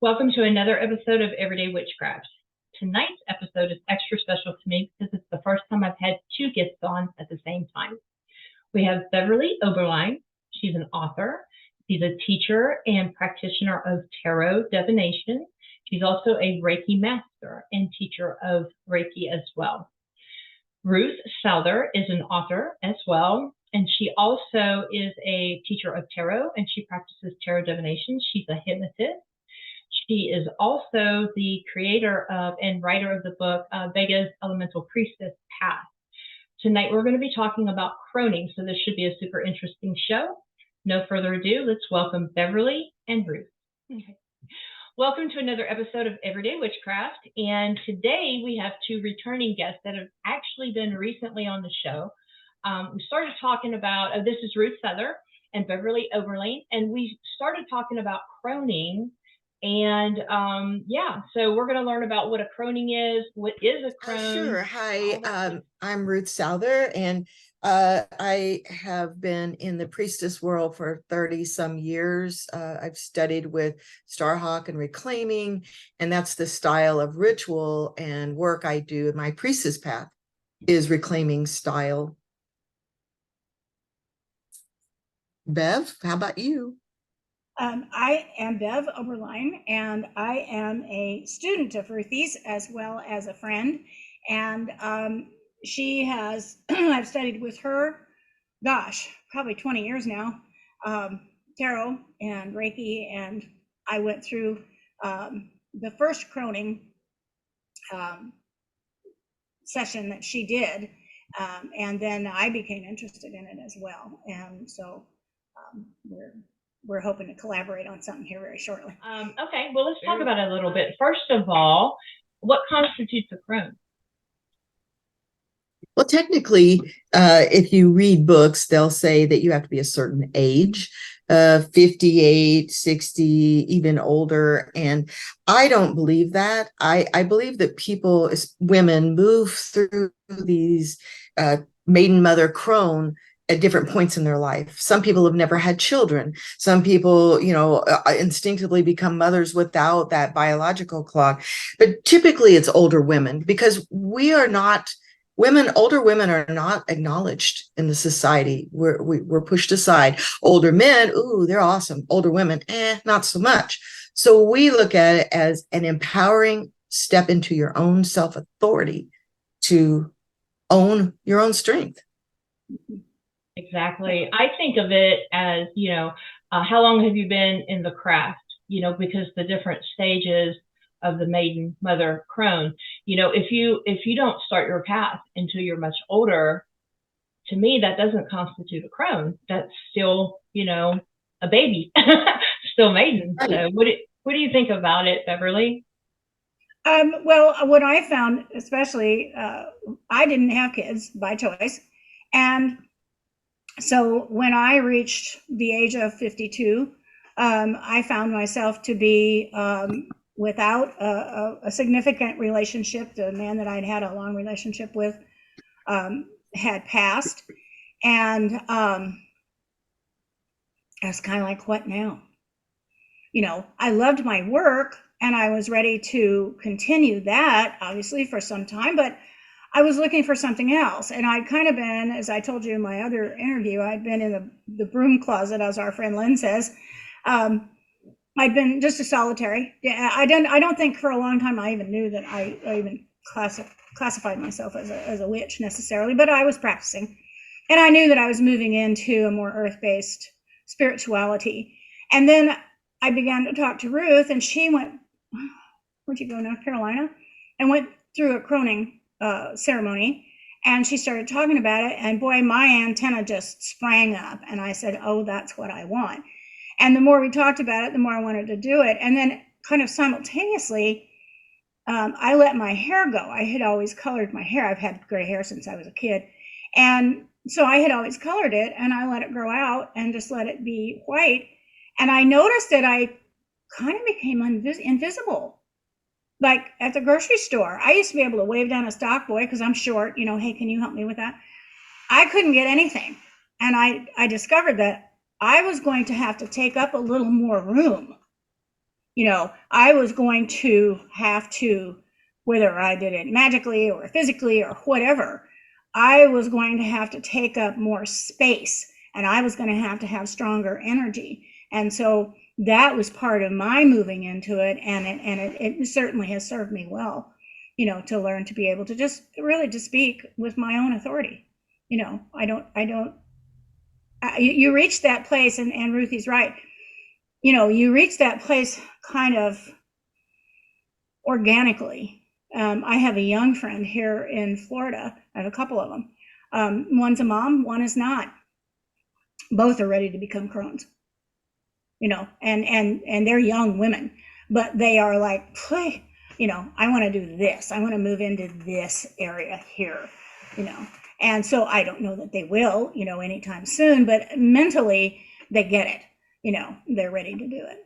Welcome to another episode of Everyday Witchcraft. Tonight's episode is extra special to me because it's the first time I've had two guests on at the same time. We have Beverly Oberline. She's an author. She's a teacher and practitioner of tarot divination. She's also a Reiki master and teacher of Reiki as well. Ruth Souther is an author as well, and she also is a teacher of tarot, and she practices tarot divination. She's a hypnotist. She is also the creator of and writer of the book, Vega's Elemental Priestess Path. Tonight, we're going to be talking about Croning, so this should be a super interesting show. No further ado, let's welcome Beverly and Ruth. Okay. Welcome to another episode of Everyday Witchcraft, and today we have two returning guests that have actually been recently on the show. We started talking about, this is Ruth Souther and Beverly Oberline, and we started talking about Croning. And so we're going to learn about what a Croning is, what is a crone. Sure. Hi, I'm Ruth Souther, and I have been in the priestess world for 30 some years. I've studied with Starhawk and Reclaiming, and that's the style of ritual and work I do. My priestess path is Reclaiming style. Bev, how about you? I am Bev Oberline, and I am a student of Ruthie's as well as a friend. And she has, I've studied with her, gosh, probably 20 years now, tarot and Reiki. And I went through the first Croning session that she did. And then I became interested in it as well. And so we're hoping to collaborate on something here very shortly. Okay, well, let's talk about it a little bit. First of all, what constitutes a crone? Well, technically, if you read books, they'll say that you have to be a certain age, 58, 60, even older. And I don't believe that. I believe that people, women, move through these maiden mother crone at different points in their life. Some people have never had children. Some people, instinctively become mothers without that biological clock. But typically it's older women, because older women are not acknowledged in the society. We're pushed aside. Older men, ooh, they're awesome. Older women, not so much. So we look at it as an empowering step into your own self-authority to own your own strength. Exactly. I think of it as, how long have you been in the craft? Because the different stages of the maiden mother crone, if you don't start your path until you're much older, to me, that doesn't constitute a crone. That's still, a baby, still maiden. Right. So what do you think about it, Beverly? Well, what I found, especially, I didn't have kids by choice. And so when I reached the age of 52, I found myself to be without a significant relationship. The man that I'd had a long relationship with had passed. And I was kind of like, what now? I loved my work and I was ready to continue that, obviously, for some time, but I was looking for something else. And I'd kind of been, as I told you in my other interview, I'd been in the broom closet, as our friend Lynn says. I'd been just a solitary. Yeah, I don't think for a long time I even knew that I even classified myself as a witch necessarily, but I was practicing. And I knew that I was moving into a more earth-based spirituality. And then I began to talk to Ruth, and she went, where'd you go, North Carolina? And went through a Croning ceremony, and she started talking about it, and boy, my antenna just sprang up, and I said, oh, that's what I want. And the more we talked about it, the more I wanted to do it. And then kind of simultaneously, I let my hair go. I had always colored my hair. I've had gray hair since I was a kid. And so I had always colored it, and I let it grow out and just let it be white. And I noticed that I kind of became invisible. Like at the grocery store, I used to be able to wave down a stock boy because I'm short, hey, can you help me with that? I couldn't get anything. And I discovered that I was going to have to take up a little more room I was going to have to, whether I did it magically or physically or whatever, I was going to have to take up more space, and I was going to have stronger energy. And so that was part of my moving into it. And it certainly has served me well, to learn to be able to just really to speak with my own authority. You reach that place, and Ruthie's right. You reach that place kind of organically. I have a young friend here in Florida. I have a couple of them. One's a mom, one is not. Both are ready to become Crones, and they're young women, but they are like, I want to do this. I want to move into this area here, and so I don't know that they will, anytime soon, but mentally they get it, they're ready to do it.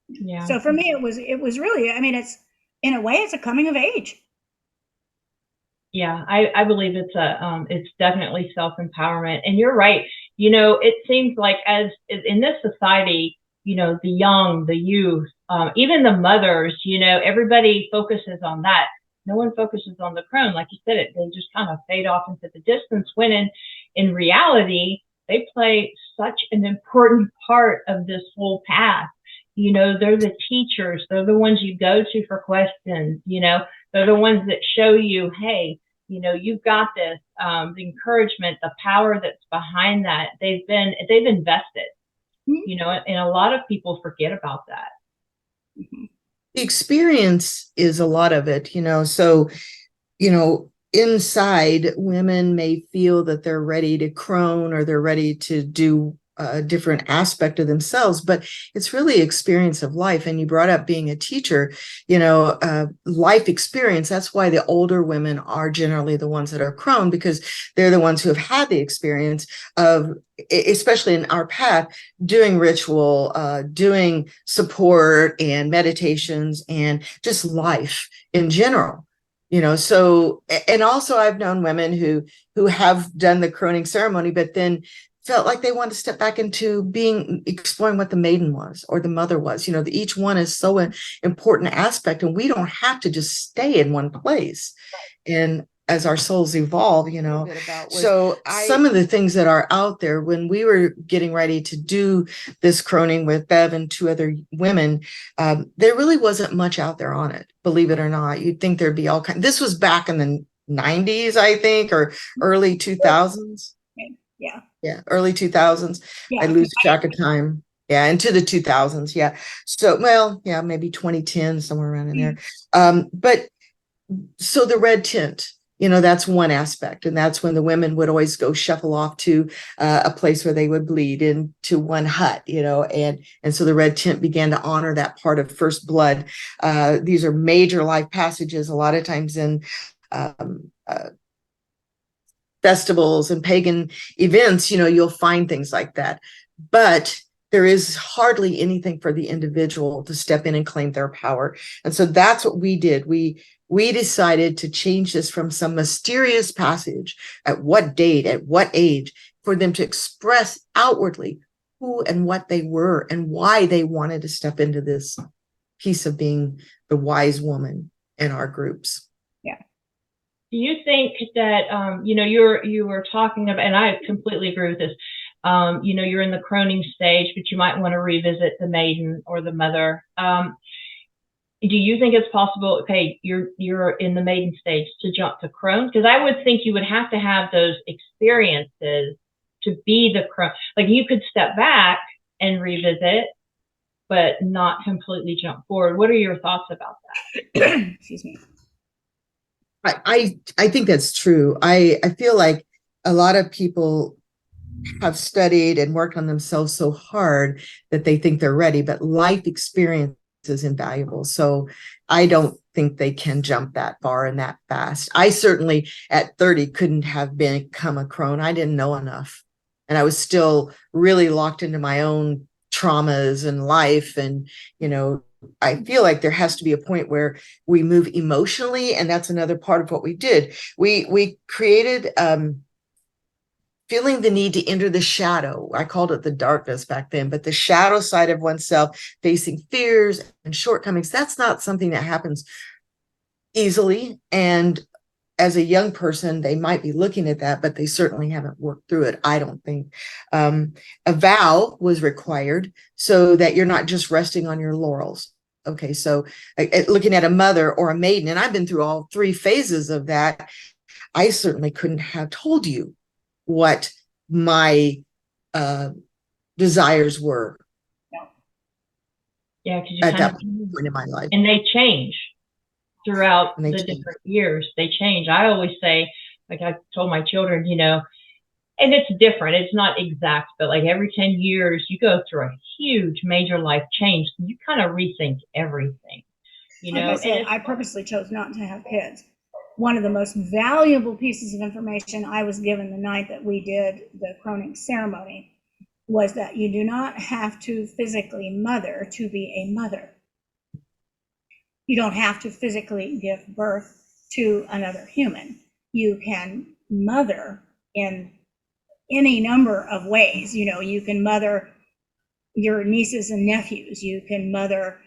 Yeah. So for me, it was really, it's, in a way, it's a coming of age. Yeah, I believe it's definitely self-empowerment. And you're right. It seems like as in this society, the young, the youth, even the mothers, everybody focuses on that. No one focuses on the crone. Like you said, they just kind of fade off into the distance, when in reality, they play such an important part of this whole path. They're the teachers. They're the ones you go to for questions. They're the ones that show you, hey, you've got this, the encouragement, the power that's behind that. They've invested, and a lot of people forget about that. Mm-hmm. The experience is a lot of it, so, inside, women may feel that they're ready to crone, or they're ready to do a different aspect of themselves, but it's really experience of life. And you brought up being a teacher, life experience. That's why the older women are generally the ones that are crone, because they're the ones who have had the experience of, especially in our path, doing ritual, doing support and meditations, and just life in general. So, and also I've known women who have done the croning ceremony, but then felt like they wanted to step back into exploring what the maiden was, or the mother was. Each one is so an important aspect, and we don't have to just stay in one place. And as our souls evolve, so some of the things that are out there, when we were getting ready to do this croning with Bev and two other women, there really wasn't much out there on it, believe it or not. You'd think there'd be all kinds. This was back in the 90s, I think, or early 2000s. Yeah, early 2000s. Yeah. I lose track of time. Yeah, into the 2000s. Yeah. So, well, yeah, maybe 2010, somewhere around in there. But so the red tint, that's one aspect. And that's when the women would always go shuffle off to a place where they would bleed into one hut, and so the red tint began to honor that part of first blood. These are major life passages, a lot of times in festivals and pagan events, you'll find things like that. But there is hardly anything for the individual to step in and claim their power. And so that's what we did. We decided to change this from some mysterious passage, at what date, at what age, for them to express outwardly who and what they were and why they wanted to step into this piece of being the wise woman in our groups. Do you think that, you were talking about, and I completely agree with this, you're in the croning stage, but you might want to revisit the maiden or the mother. Do you think it's possible, okay, you're in the maiden stage, to jump to crone? Because I would think you would have to have those experiences to be the crone. Like, you could step back and revisit, but not completely jump forward. What are your thoughts about that? Excuse me. I think that's true. I feel like a lot of people have studied and worked on themselves so hard that they think they're ready, but life experience is invaluable. So I don't think they can jump that far and that fast. I certainly at 30 couldn't have become a crone. I didn't know enough. And I was still really locked into my own traumas and life. And, I feel like there has to be a point where we move emotionally. And that's another part of what we did. We created feeling the need to enter the shadow. I called it the darkness back then, but the shadow side of oneself, facing fears and shortcomings, that's not something that happens easily. And as a young person, they might be looking at that, but they certainly haven't worked through it, I don't think. A vow was required so that you're not just resting on your laurels. Okay, so looking at a mother or a maiden, and I've been through all three phases of that, I certainly couldn't have told you what my desires were. Yeah, because you at kind that of, point in my life. and they change throughout And they the change. different years. They change. I always say, like I told my children, and it's different. It's not exact, but like every 10 years, you go through a huge major life change. You kind of rethink everything, Like I said, I purposely chose not to have kids. One of the most valuable pieces of information I was given the night that we did the Croning ceremony was that you do not have to physically mother to be a mother. You don't have to physically give birth to another human. You can mother in any number of ways. You can mother your nieces and nephews. You can mother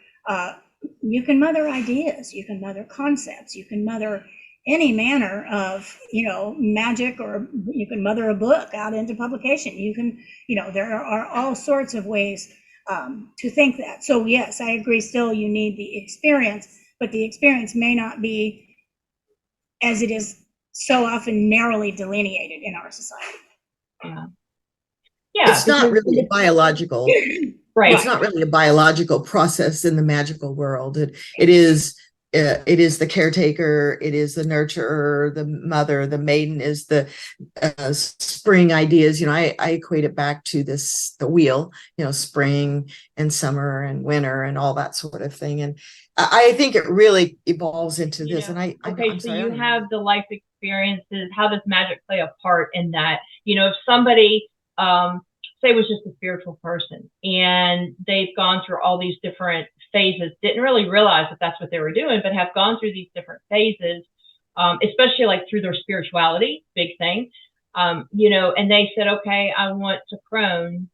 ideas. You can mother concepts. You can mother any manner of, magic, or you can mother a book out into publication. You can, there are all sorts of ways to think that. So yes, I agree, still you need the experience, but the experience may not be as it is so often narrowly delineated in our society. Yeah. It's not really a biological, right. It's not really a biological process in the magical world. It is the caretaker, it is the nurturer, the mother, the maiden is the spring ideas. I equate it back to the wheel, spring and summer and winter and all that sort of thing. And I think it really evolves into this. And you have the life experiences. How does magic play a part in that? If somebody, say, was just a spiritual person and they've gone through all these different phases, didn't really realize that that's what they were doing, but have gone through these different phases, especially like through their spirituality, big thing, and they said, okay, I want to crone.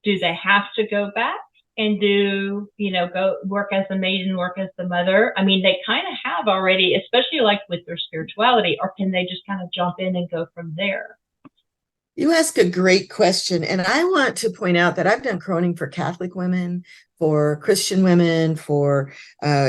Do they have to go back and go work as the maiden, work as the mother? I mean, they kind of have already, especially like with their spirituality, or can they just kind of jump in and go from there? You ask a great question. And I want to point out that I've done croning for Catholic women, for Christian women, for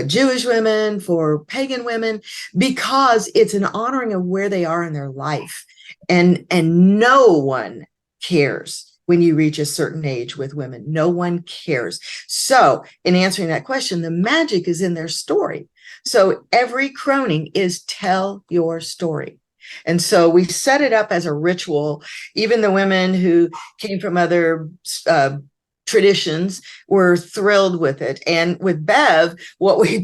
Jewish women, for pagan women, because it's an honoring of where they are in their life. And no one cares when you reach a certain age with women. No one cares. So in answering that question, the magic is in their story. So every croning is tell your story. And so we set it up as a ritual. Even the women who came from other traditions were thrilled with it. And with Bev, what we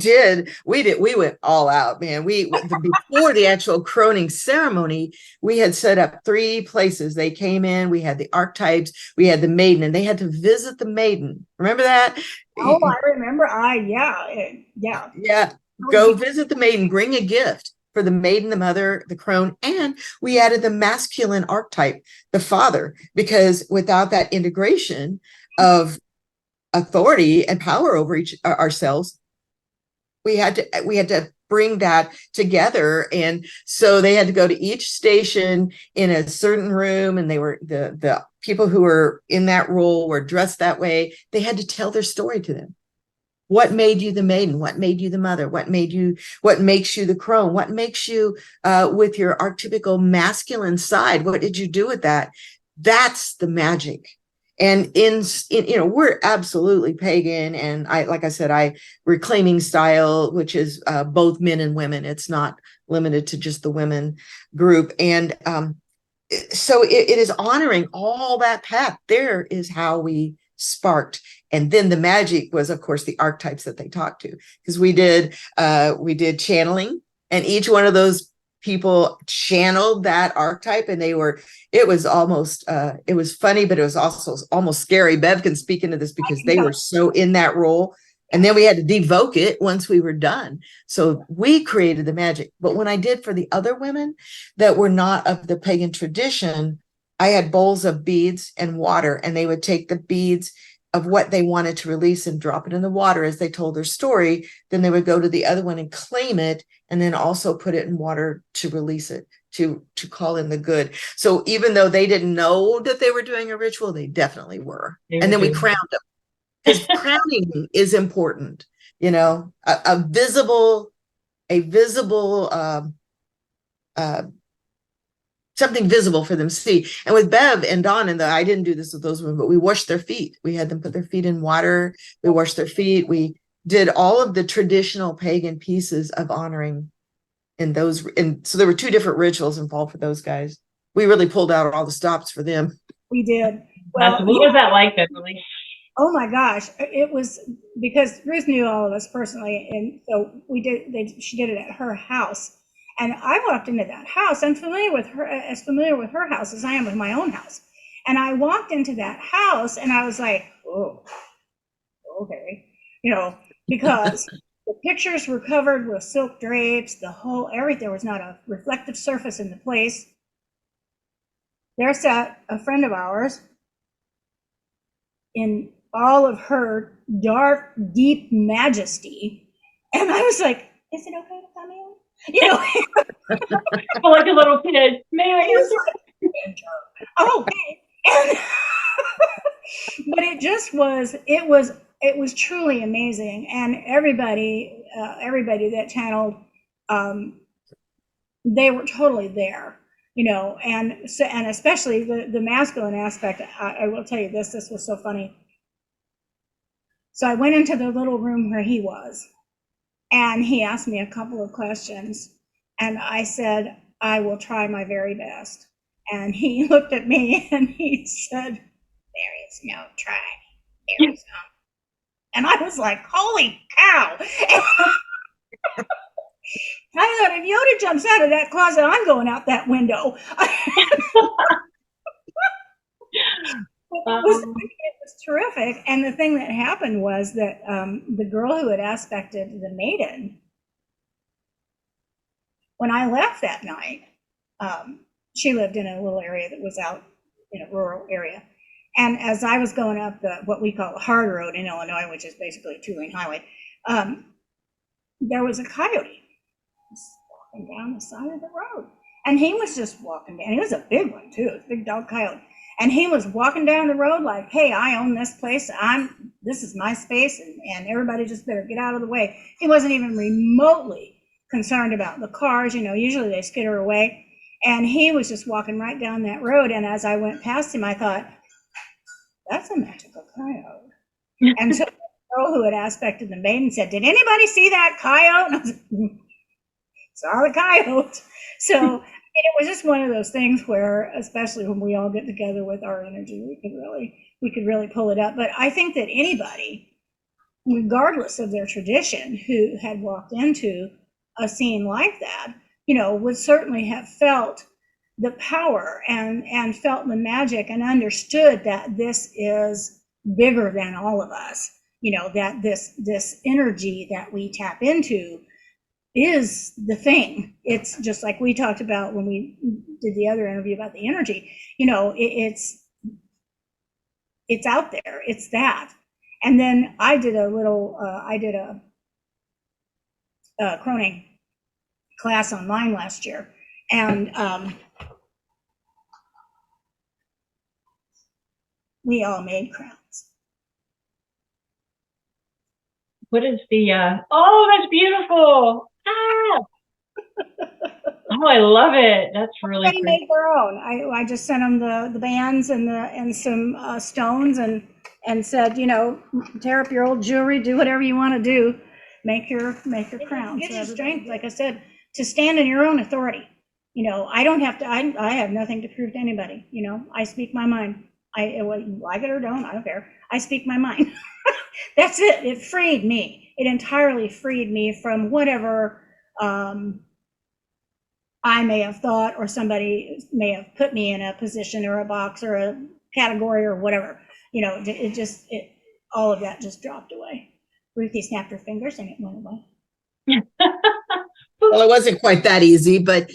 went all out, man. Before the actual croning ceremony, we had set up 3 places. They came in, we had the archetypes, we had the maiden, and they had to visit the maiden. Remember that? Oh, I remember. Yeah. Go visit the maiden, bring a gift for the maiden, the mother, the crone, and we added the masculine archetype, the father, because without that integration of authority and power over ourselves, we had to bring that together. And so they had to go to each station in a certain room, and they were the people who were in that role were dressed that way. They had to tell their story to them. What made you the maiden? What made you the mother? What makes you the crone? What makes you with your archetypical masculine side? What did you do with that? That's the magic. And we're absolutely pagan. And I reclaiming style, which is both men and women. It's not limited to just the women group. And so it is honoring all that path. There is how we sparked. And then the magic was, of course, the archetypes that they talked to, because we did channeling, and each one of those people channeled that archetype, and it was funny, but it was also almost scary. Bev can speak into this because they were so in that role. And then we had to devoke it once we were done. So we created the magic. But when I did for the other women that were not of the pagan tradition, I had bowls of beads and water, and they would take the beads of what they wanted to release and drop it in the water as they told their story. Then they would go to the other one and claim it, and then also put it in water to release it, to call in the good. So even though they didn't know that they were doing a ritual, they definitely were. And then we crowned them, because crowning is important. You know, a visible something visible for them to see. And with Bev and Dawn, and I didn't do this with those women, but we washed their feet. We had them put their feet in water. We washed their feet. We did all of the traditional pagan pieces of honoring in those. And so there were 2 different rituals involved for those guys. We really pulled out all the stops for them. We did. Well, what was that like, Beverly? Oh my gosh, it was, because Ruth knew all of us personally, and so she did it at her house. And I walked into that house. I'm familiar with her house as I am with my own house. And I walked into that house and I was like, oh, okay. You know, because the pictures were covered with silk drapes, everything. There was not a reflective surface in the place. There sat a friend of ours in all of her dark, deep majesty. And I was like, is it okay to come in? You know, like a little kid. May I answer? Oh, okay. And but it was truly amazing. And everybody that channeled, they were totally there, you know, and especially the masculine aspect. I will tell you this was so funny. So I went into the little room where he was, and he asked me a couple of questions, and I said, I will try my very best. And he looked at me and he said, there is no try. There is no. And I was like, holy cow. I thought, if Yoda jumps out of that closet, I'm going out that window. It was terrific. And the thing that happened was that the girl who had aspected the maiden, when I left that night, she lived in a little area that was out in a rural area. And as I was going up what we call the hard road in Illinois, which is basically a 2-lane highway, there was a coyote walking down the side of the road. And he was just walking down. He was a big one, too, a big dog coyote. And he was walking down the road like, hey, I own this place. This is my space, and everybody just better get out of the way. He wasn't even remotely concerned about the cars. You know, usually they skitter away. And he was just walking right down that road. And as I went past him, I thought, that's a magical coyote. And so the girl who had aspected the maiden said, did anybody see that coyote? And I was like, saw the coyote. So it was just one of those things where, especially when we all get together with our energy, we could really pull it up. But I think that anybody, regardless of their tradition, who had walked into a scene like that, you know, would certainly have felt the power and felt the magic and understood that this is bigger than all of us, you know, that this energy that we tap into is the thing. It's just like we talked about when we did the other interview about the energy, you know, it's out there. It's that. And then I did a Croning class online last year, and we all made crowns. What is the, oh, that's beautiful. Ah! Oh, I love it. That's really Everybody made their own. I just sent them the bands and some stones and said, you know, tear up your old jewelry, do whatever you want to do, make your crown. So have strength, like I said, to stand in your own authority. You know, I don't have to. I have nothing to prove to anybody. You know, I speak my mind. Like it or don't, I don't care. I speak my mind. That's it. It freed me. It entirely freed me from whatever I may have thought, or somebody may have put me in a position or a box or a category or whatever. You know, all of that just dropped away. Ruthie snapped her fingers and it went away. Well, it wasn't quite that easy, but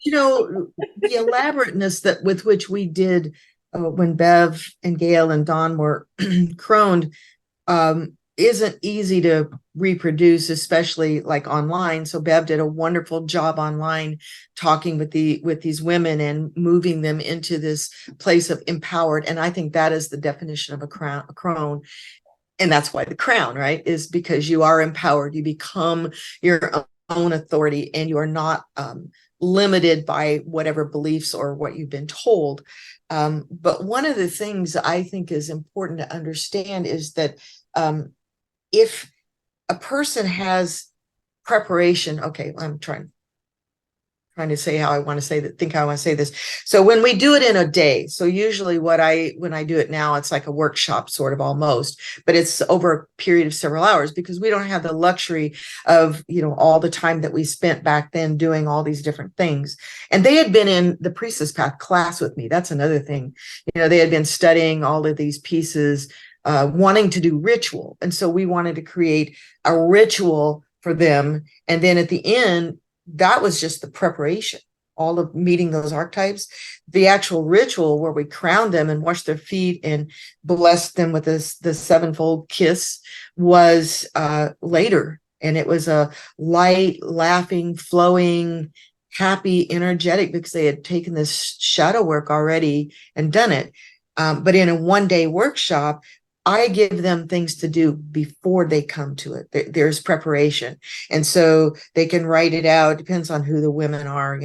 you know, the elaborateness that with which we did when Bev and Gail and Don were croned isn't easy to reproduce, especially like online. So Bev did a wonderful job online talking with these women and moving them into this place of empowered. And I think that is the definition of a crone. And that's why the crown, right, is because you are empowered. You become your own authority, and you are not limited by whatever beliefs or what you've been told. But one of the things I think is important to understand is that if a person has preparation, okay, I'm trying to say how I want to say that, think how I want to say this. So when we do it in a day, so usually when I do it now, it's like a workshop sort of almost, but it's over a period of several hours because we don't have the luxury of, all the time that we spent back then doing all these different things. And they had been in the Priestess Path class with me. That's another thing. They had been studying all of these pieces, wanting to do ritual. And so we wanted to create a ritual for them. And then at the end, that was just the preparation, all of meeting those archetypes. The actual ritual where we crowned them and washed their feet and blessed them with the sevenfold kiss was later. And it was a light, laughing, flowing, happy, energetic, because they had taken this shadow work already and done it. But in a one-day workshop, I give them things to do before they come to it. There's preparation. And so they can write it out. It depends on who the women are,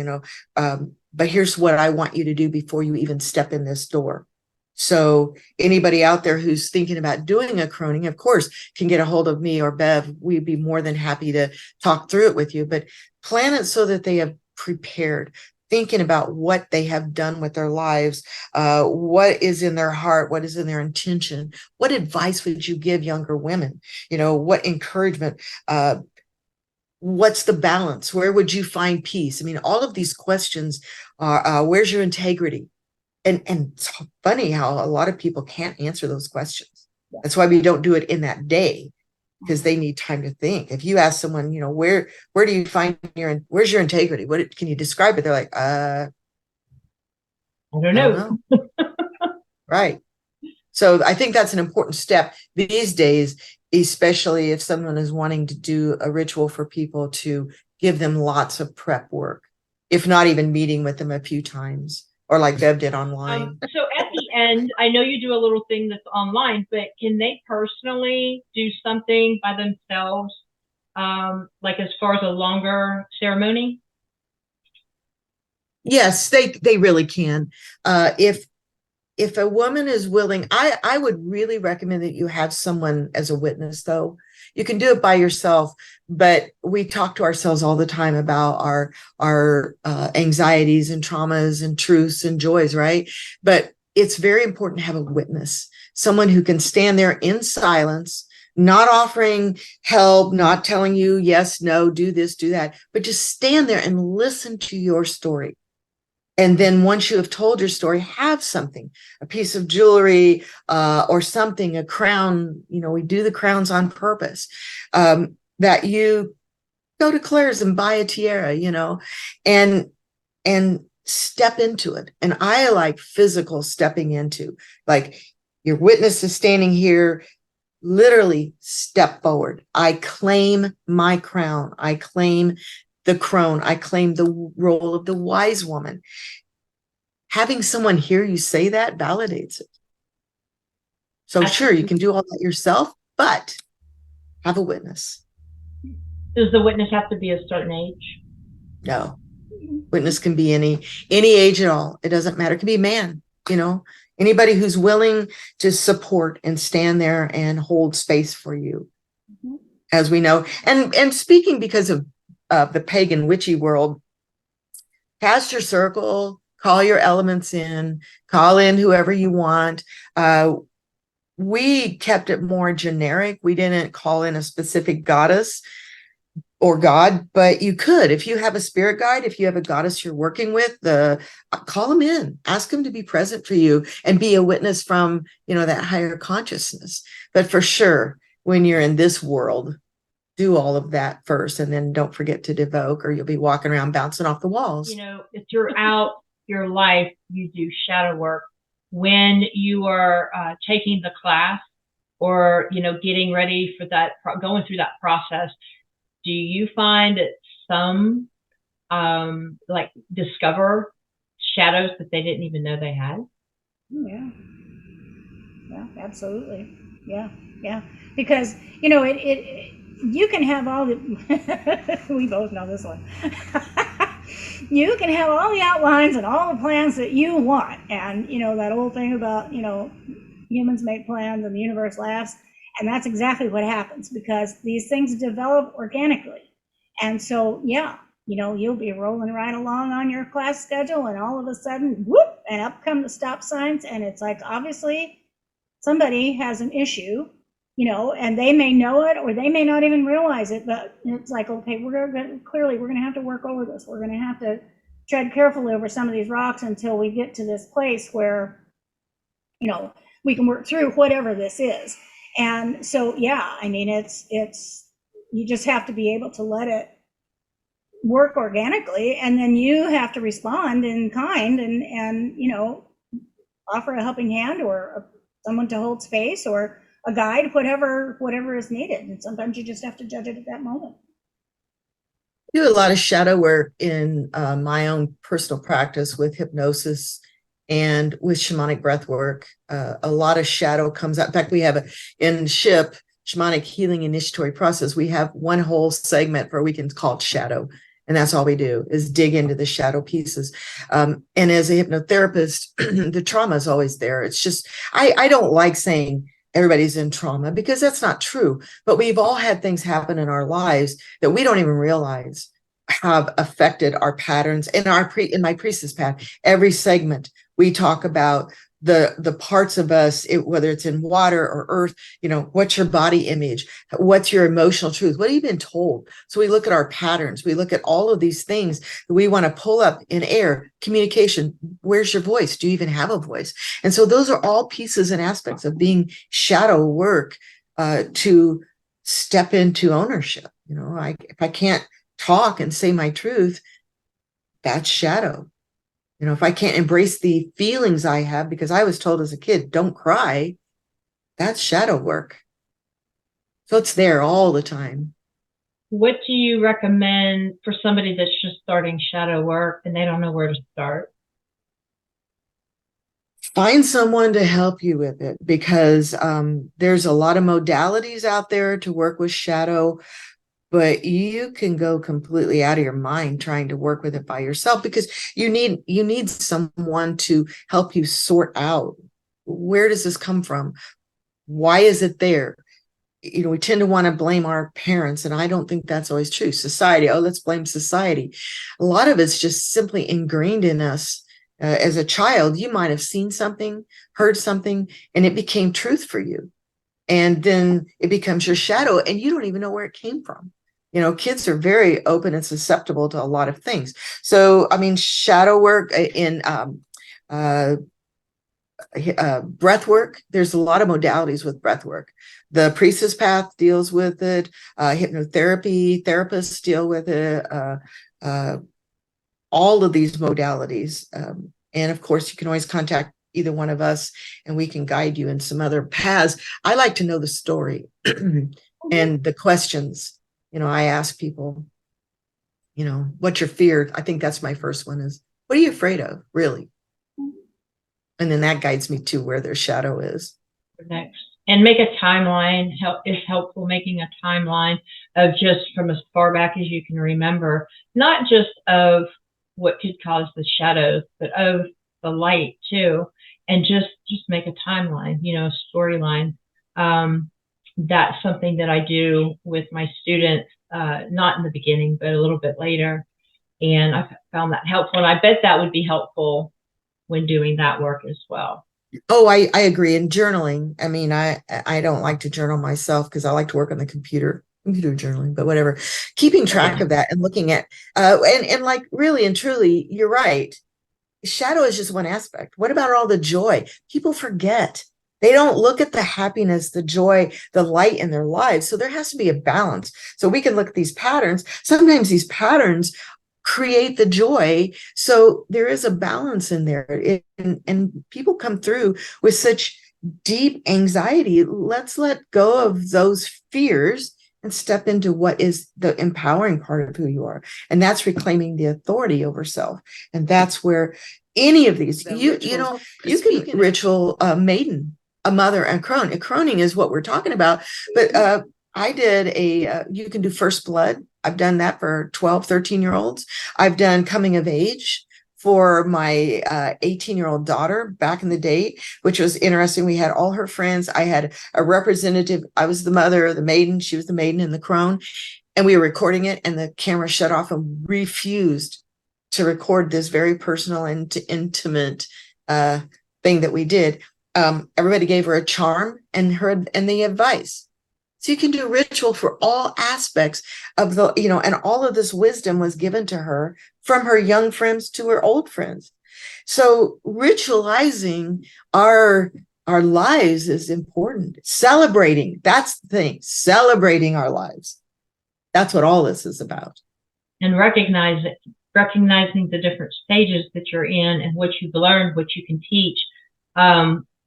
but here's what I want you to do before you even step in this door. So anybody out there who's thinking about doing a croning, of course, can get a hold of me or Bev. We'd be more than happy to talk through it with you, but plan it so that they have prepared, thinking about what they have done with their lives, what is in their heart, what is in their intention. What advice would you give younger women? What encouragement? What's the balance? Where would you find peace? I mean, all of these questions are, where's your integrity? And it's funny how a lot of people can't answer those questions. That's why we don't do it in that day, because they need time to think. If you ask someone, where do you find where's your integrity? What can you describe it? They're like, I don't know. Right. So I think that's an important step these days, especially if someone is wanting to do a ritual for people, to give them lots of prep work, if not even meeting with them a few times, or like Bev did online. So at the end, I know you do a little thing that's online, but can they personally do something by themselves, like as far as a longer ceremony? Yes, they really can. If a woman is willing, I would really recommend that you have someone as a witness, though. You can do it by yourself, but we talk to ourselves all the time about our anxieties and traumas and truths and joys, right? But it's very important to have a witness, someone who can stand there in silence, not offering help, not telling you yes, no, do this, do that, but just stand there and listen to your story. And then once you have told your story, have something, a piece of jewelry or something, a crown. We do the crowns on purpose, that you go to Claire's and buy a tiara, and step into it. And I like physical stepping into, like, your witness is standing here, literally step forward. I claim my crown. I claim the crone. I claim the role of the wise woman. Having someone hear you say that validates it. So sure, you can do all that yourself, but have a witness. Does the witness have to be a certain age? No. Witness can be any age at all. It doesn't matter. It can be a man, anybody who's willing to support and stand there and hold space for you, as we know. And speaking because of the pagan witchy world, cast your circle, call your elements in, call in whoever you want. We kept it more generic. We didn't call in a specific goddess or god, but you could, if you have a spirit guide, if you have a goddess you're working with, call them in, ask them to be present for you and be a witness from, that higher consciousness. But for sure, when you're in this world, do all of that first, and then don't forget to devoke, or you'll be walking around bouncing off the walls. If you're out your life you do shadow work when you are taking the class or, getting ready for that, going through that process? Do you find that some discover shadows that they didn't even know they had? Yeah. Yeah, absolutely. Yeah. Yeah. Because, it you can have all the we both know this one. You can have all the outlines and all the plans that you want. And, that old thing about, humans make plans and the universe laughs. And that's exactly what happens, because these things develop organically. And so, yeah, you'll be rolling right along on your class schedule, and all of a sudden, whoop, and up come the stop signs. And it's like, obviously, somebody has an issue, and they may know it or they may not even realize it, but it's like, okay, we're going to have to work over this. We're going to have to tread carefully over some of these rocks until we get to this place where, we can work through whatever this is. And so, yeah, I mean, it's, you just have to be able to let it work organically, and then you have to respond in kind and offer a helping hand or someone to hold space or a guide, whatever is needed. And sometimes you just have to judge it at that moment. I do a lot of shadow work in my own personal practice with hypnosis and with shamanic breath work. A lot of shadow comes out. In fact, we have in SHIP, Shamanic Healing Initiatory Process, we have one whole segment for a weekend called Shadow. And that's all we do is dig into the shadow pieces. And as a hypnotherapist, the trauma is always there. It's just, I don't like saying everybody's in trauma, because that's not true. But we've all had things happen in our lives that we don't even realize have affected our patterns. In my priestess path, every segment we talk about the parts of us, whether it's in water or earth, what's your body image? What's your emotional truth? What have you been told? So we look at our patterns. We look at all of these things that we want to pull up in air, communication. Where's your voice? Do you even have a voice? And so those are all pieces and aspects of being shadow work to step into ownership. If I can't talk and say my truth, that's shadow. If I can't embrace the feelings I have because I was told as a kid, don't cry, that's shadow work. So it's there all the time. What do you recommend for somebody that's just starting shadow work and they don't know where to start? Find someone to help you with it, because there's a lot of modalities out there to work with shadow. But you can go completely out of your mind trying to work with it by yourself, because you need someone to help you sort out, where does this come from? Why is it there? We tend to want to blame our parents, and I don't think that's always true. Society, let's blame society. A lot of it's just simply ingrained in us. As a child, you might have seen something, heard something, and it became truth for you. And then it becomes your shadow, and you don't even know where it came from. Kids are very open and susceptible to a lot of things. So, I mean, shadow work in breath work, there's a lot of modalities with breath work. The priestess path deals with it. Hypnotherapy therapists deal with it. All of these modalities. And of course, you can always contact either one of us and we can guide you in some other paths. I like to know the story and the questions. I ask people, what's your fear? I think that's my first one is, what are you afraid of, really? And then that guides me to where their shadow is. Next. And make a timeline is helpful, making a timeline of just from as far back as you can remember, not just of what could cause the shadows, but of the light too. And just make a timeline, a storyline. That's something that I do with my students, not in the beginning, but a little bit later. And I found that helpful. And I bet that would be helpful when doing that work as well. Oh, I agree. And journaling. I mean, I don't like to journal myself because I like to work on the computer journaling, but whatever. Keeping track of that and looking at, and like really and truly, you're right. Shadow is just one aspect. What about all the joy? People forget. They don't look at the happiness, the joy, the light in their lives. So there has to be a balance. So we can look at these patterns. Sometimes these patterns create the joy. So there is a balance in there. And people come through with such deep anxiety. Let's let go of those fears and step into what is the empowering part of who you are. And that's reclaiming the authority over self. And that's where any of these, you can ritual a maiden, a mother, and crone. And croning is what we're talking about. But I did you can do first blood. I've done that for 12, 13-year-olds. I've done coming of age for my 18-year-old daughter back in the day, which was interesting. We had all her friends. I had a representative. I was the mother, the maiden. She was the maiden and the crone. And we were recording it, and the camera shut off and refused to record this very personal and intimate thing that we did. Everybody gave her a charm and the advice. So you can do ritual for all aspects of and all of this wisdom was given to her from her young friends to her old friends. So ritualizing our lives is important. Celebrating, that's the thing, celebrating our lives. That's what all this is about. And recognizing the different stages that you're in and what you've learned, what you can teach,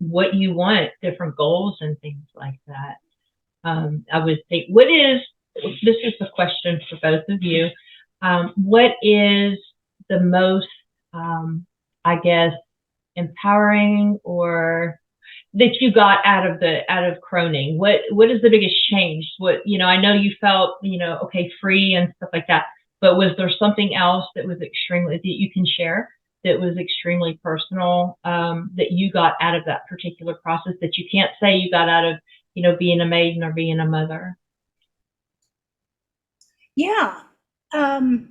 what you want, different goals and things like that. I would think, this is the question for both of you. What is the most, I guess, empowering or that you got out of Croning? What is the biggest change? I know you felt, okay, free and stuff like that, but was there something else that was that you can share that was extremely personal, that you got out of that particular process that you can't say you got out of, being a maiden or being a mother? Yeah. My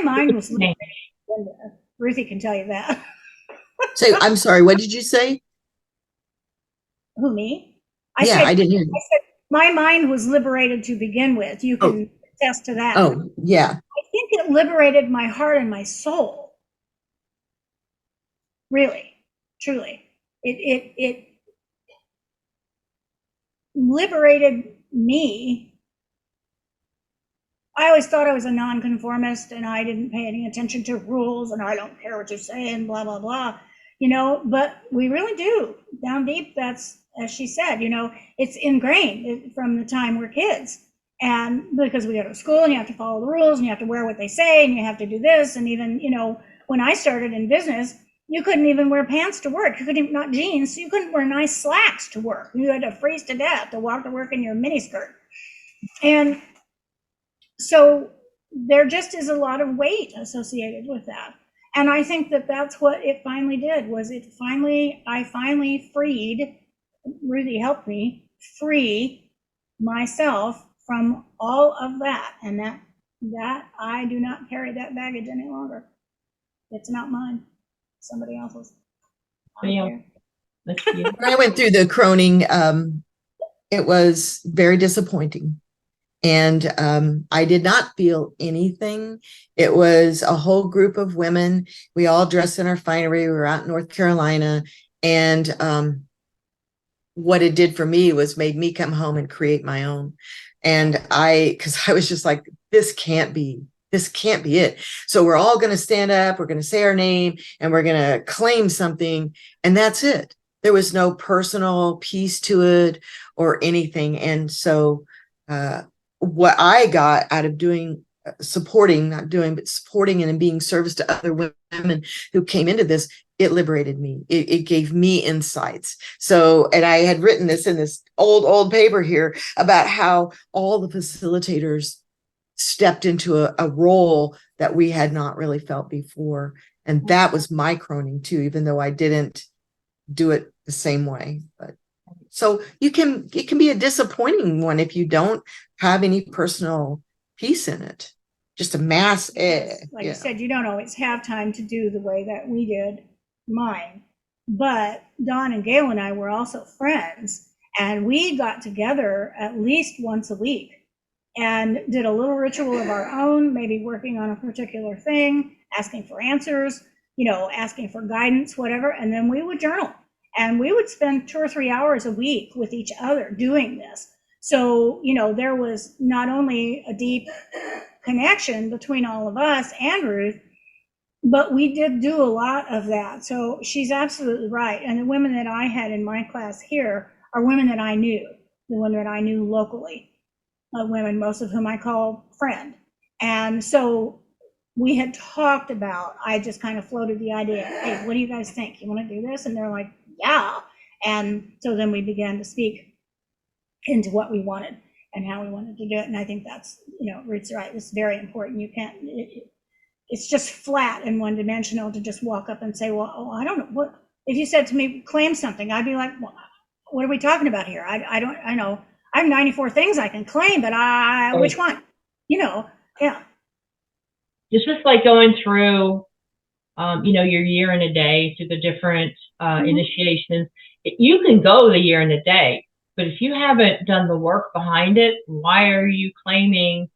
mind was Ruthie can tell you that. So I'm sorry, what did you say? Who, me? I didn't hear you. I said my mind was liberated to begin with. You can attest to that. Oh, yeah. I think it liberated my heart and my soul. Really, truly. It liberated me. I always thought I was a nonconformist and I didn't pay any attention to rules and I don't care what you say and blah, blah, blah, but we really do. Down deep, that's, as she said, it's ingrained from the time we're kids. And because we go to school and you have to follow the rules and you have to wear what they say and you have to do this. And even, when I started in business, you couldn't even wear pants to work. You couldn't, not jeans. So you couldn't wear nice slacks to work. You had to freeze to death to walk to work in your miniskirt. And so there just is a lot of weight associated with that. And I think that that's what it finally did, I finally freed, Ruthie helped me free myself from all of that. And that I do not carry that baggage any longer. It's not mine. Somebody else's. When I went through the Croning, it was very disappointing. And I did not feel anything. It was a whole group of women. We all dressed in our finery. We were out in North Carolina. And what it did for me was made me come home and create my own. And because I was just like, this can't be it. So we're all going to stand up, we're going to say our name, and we're going to claim something. And that's it. There was no personal piece to it or anything. And so what I got out of supporting and being service to other women who came into this, it liberated me. It gave me insights. So, and I had written this in this old paper here about how all the facilitators stepped into a role that we had not really felt before. And that was my Croning too, even though I didn't do it the same way. But so it can be a disappointing one if you don't have any personal piece in it. Just a mass. Like you said, you don't always have time to do the way that we did mine. But Dawn and Gail and I were also friends, and we got together at least once a week and did a little ritual of our own, maybe working on a particular thing, asking for answers, asking for guidance, whatever. And then we would journal. And we would spend 2 or 3 hours a week with each other doing this. So, there was not only a deep connection between all of us and Ruth, but we did do a lot of that. So she's absolutely right. And the women that I had in my class here are women that I knew, the women that I knew locally, women, most of whom I call friend. And so we had talked about, I just kind of floated the idea, hey, what do you guys think? You want to do this? And they're like, yeah. And so then we began to speak into what we wanted and how we wanted to do it. And I think that's, Ruth's right. It's very important. You can't, it's just flat and one dimensional to just walk up and say, well, I don't know what, if you said to me, claim something, I'd be like, well, what are we talking about here? I know I have 94 things I can claim, but which one? Yeah. It's just like going through, your year and a day through the different initiations. You can go the year and a day, but if you haven't done the work behind it, why are you claiming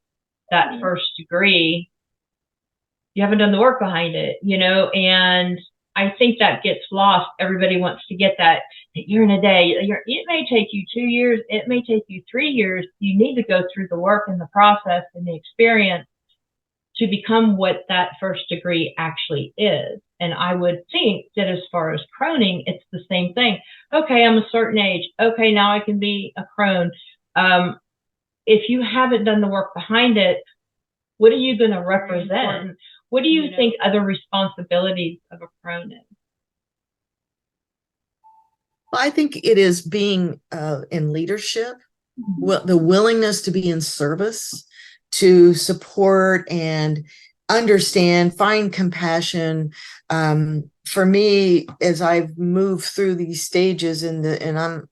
that first degree? You haven't done the work behind it, and I think that gets lost. Everybody wants to get that year and a day. It may take you 2 years. It may take you 3 years. You need to go through the work and the process and the experience to become what that first degree actually is. And I would think that as far as Croning, it's the same thing. Okay, I'm a certain age. Okay, now I can be a crone. If you haven't done the work behind it, what are you going to represent? What do you think other responsibilities of a crone is? Well, I think it is being in leadership, the willingness to be in service, to support and understand, find compassion. For me, as I've moved through these stages and I'm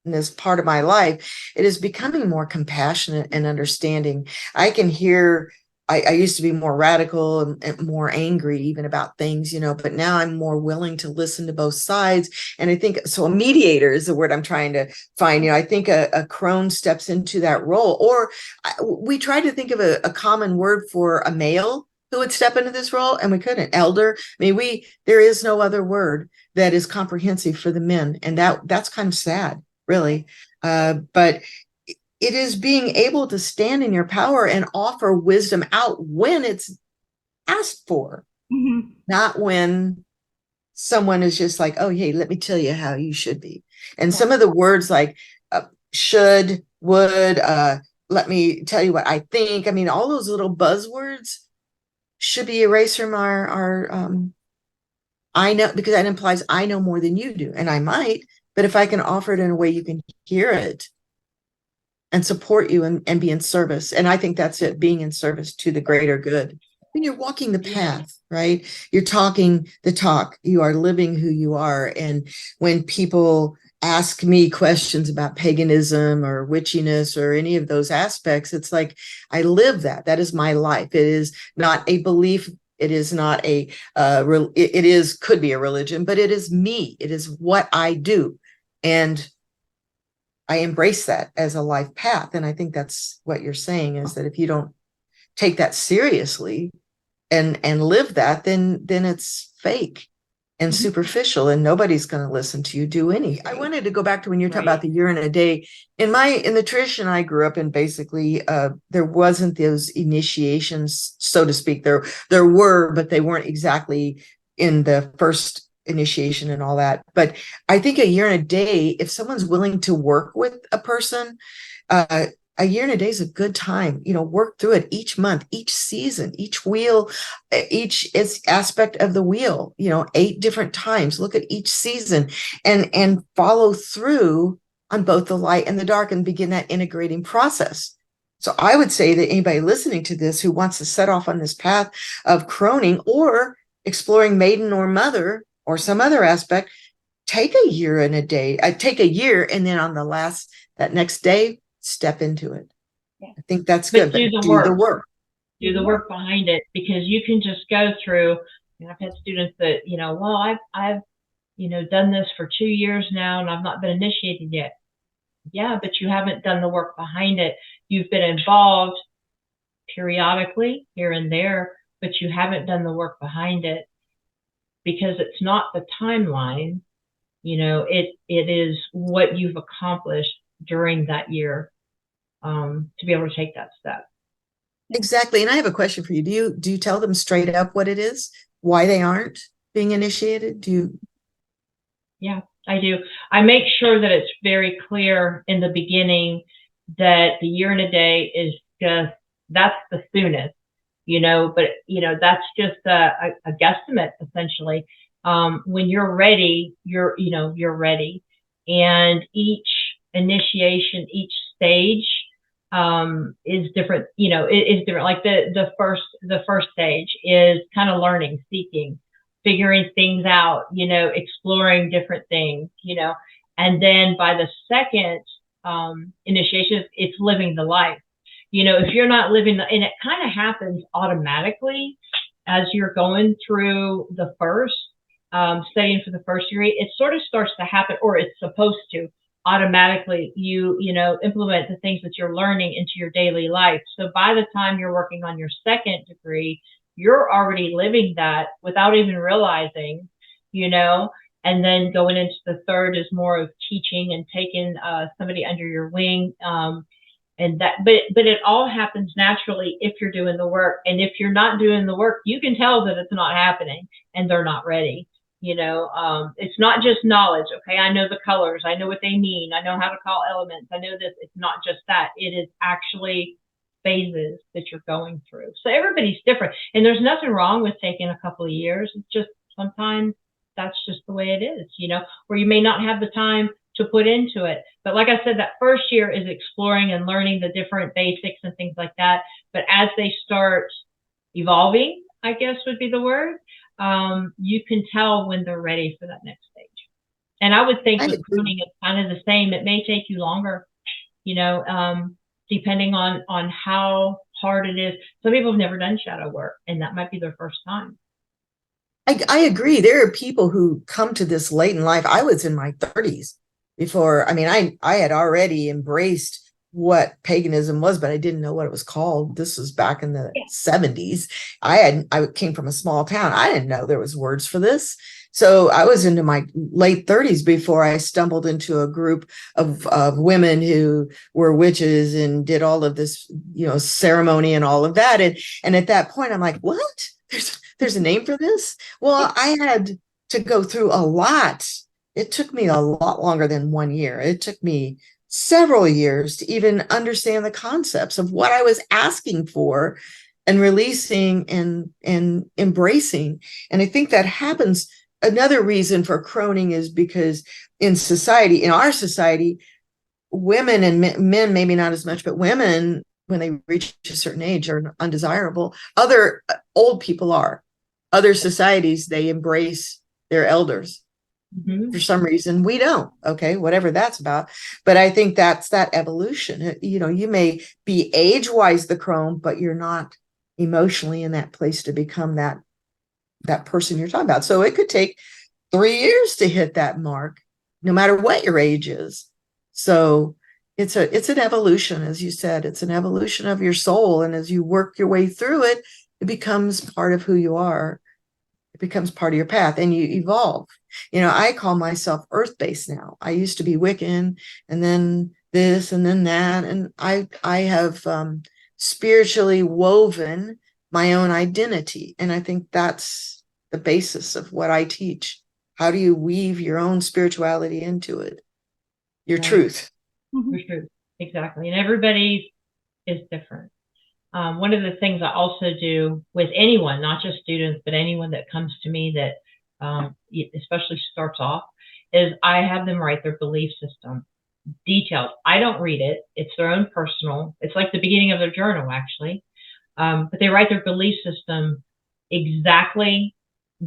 in this part of my life, it is becoming more compassionate and understanding. I can hear, I used to be more radical and more angry even about things, but now I'm more willing to listen to both sides. And I think, so a mediator is the word I'm trying to find. I think a crone steps into that role, or we tried to think of a common word for a male who would step into this role, and we couldn't. Elder. I mean, there is no other word that is comprehensive for the men. And that's kind of sad, really. But it is being able to stand in your power and offer wisdom out when it's asked for, not when someone is just like, oh, hey, let me tell you how you should be. And some of the words like should, would, let me tell you what I think. I mean, all those little buzzwords should be erased from our I know, because that implies I know more than you do. And I might, but if I can offer it in a way you can hear it, and support you and be in service. And I think that's it, being in service to the greater good. When you're walking the path, right? You're talking the talk. You are living who you are. And when people ask me questions about paganism or witchiness or any of those aspects, it's like, I live that. That is my life. It is not a belief. It is not it could be a religion, but it is me. It is what I do. And I embrace that as a life path. And I think that's what you're saying, is that if you don't take that seriously and live that, then it's fake and superficial, and nobody's going to listen to you do anything. I wanted to go back to when you're talking about the year and a day. In the tradition I grew up in, basically, there wasn't those initiations, so to speak. There were, but they weren't exactly in the first initiation and all that. But I think a year and a day, if someone's willing to work with a person, a year and a day is a good time. Work through it each month, each season, each wheel, each aspect of the wheel, 8 different times. Look at each season and follow through on both the light and the dark and begin that integrating process. So I would say that anybody listening to this who wants to set off on this path of croning or exploring maiden or mother or some other aspect, take a year and a day, take a year, and then on that next day, step into it. Yeah. I think that's good. Do the work. Do the work behind it, because you can just go through. I've had students that, I've done this for 2 years now and I've not been initiated yet. Yeah, but you haven't done the work behind it. You've been involved periodically here and there, but you haven't done the work behind it, because it's not the timeline. It is what you've accomplished during that year to be able to take that step. Exactly. And I have a question for you. Do you tell them straight up what it is? Why they aren't being initiated? Do you? Yeah, I do. I make sure that it's very clear in the beginning that the year and a day is just, that's the soonest, but that's just a guesstimate essentially. When you're ready, you're ready. And each initiation, each stage is different, is different. Like the first stage is kind of learning, seeking, figuring things out, exploring different things, and then by the second initiation, it's living the life. If you're not living, and it kind of happens automatically as you're going through the first, studying for the first degree, it sort of starts to happen, or it's supposed to automatically. You implement the things that you're learning into your daily life. So by the time you're working on your second degree, you're already living that without even realizing, and then going into the third is more of teaching and taking somebody under your wing. And that, but it all happens naturally if you're doing the work. And if you're not doing the work, you can tell that it's not happening and they're not ready. It's not just knowledge. Okay, I know the colors, I know what they mean, I know how to call elements, I know this. It's not just that. It is actually phases that you're going through. So everybody's different, and there's nothing wrong with taking a couple of years. It's just sometimes that's just the way it is, where you may not have the time to put into it. But like I said, that first year is exploring and learning the different basics and things like that. But as they start evolving, I guess would be the word, you can tell when they're ready for that next stage. And I would think with pruning, it's kind of the same. It may take you longer, depending on how hard it is. Some people have never done shadow work, and that might be their first time. I agree. There are people who come to this late in life. I was in my 30s before. I mean, I had already embraced what paganism was, but I didn't know what it was called. This was back in the 70s. I came from a small town. I didn't know there was words for this. So I was into my late 30s before I stumbled into a group of women who were witches and did all of this, ceremony and all of that. And at that point, I'm like, what? There's a name for this? Well, I had to go through a lot. It took me a lot longer than 1 year. It took me several years to even understand the concepts of what I was asking for and releasing and embracing. And I think that happens. Another reason for Croning is because in our society, women and men, maybe not as much, but women, when they reach a certain age, are undesirable. Other old people are. Other societies, they embrace their elders. Mm-hmm. For some reason, we don't. Okay, whatever that's about. But I think that's that evolution. You may be age-wise the crone, but you're not emotionally in that place to become that person you're talking about. So it could take 3 years to hit that mark, no matter what your age is. So it's an evolution, as you said. It's an evolution of your soul, and as you work your way through it, it becomes part of who you are. It becomes part of your path, and you evolve. I call myself earth-based now. I used to be Wiccan, and then this, and then that, and I have spiritually woven my own identity, and I think that's the basis of what I teach. How do you weave your own spirituality into it? Your truth. Your truth, exactly. And everybody is different. One of the things I also do with anyone, not just students, but anyone that comes to me that especially starts off, is I have them write their belief system detailed. I don't read it. It's their own personal. It's like the beginning of their journal, actually. But they write their belief system exactly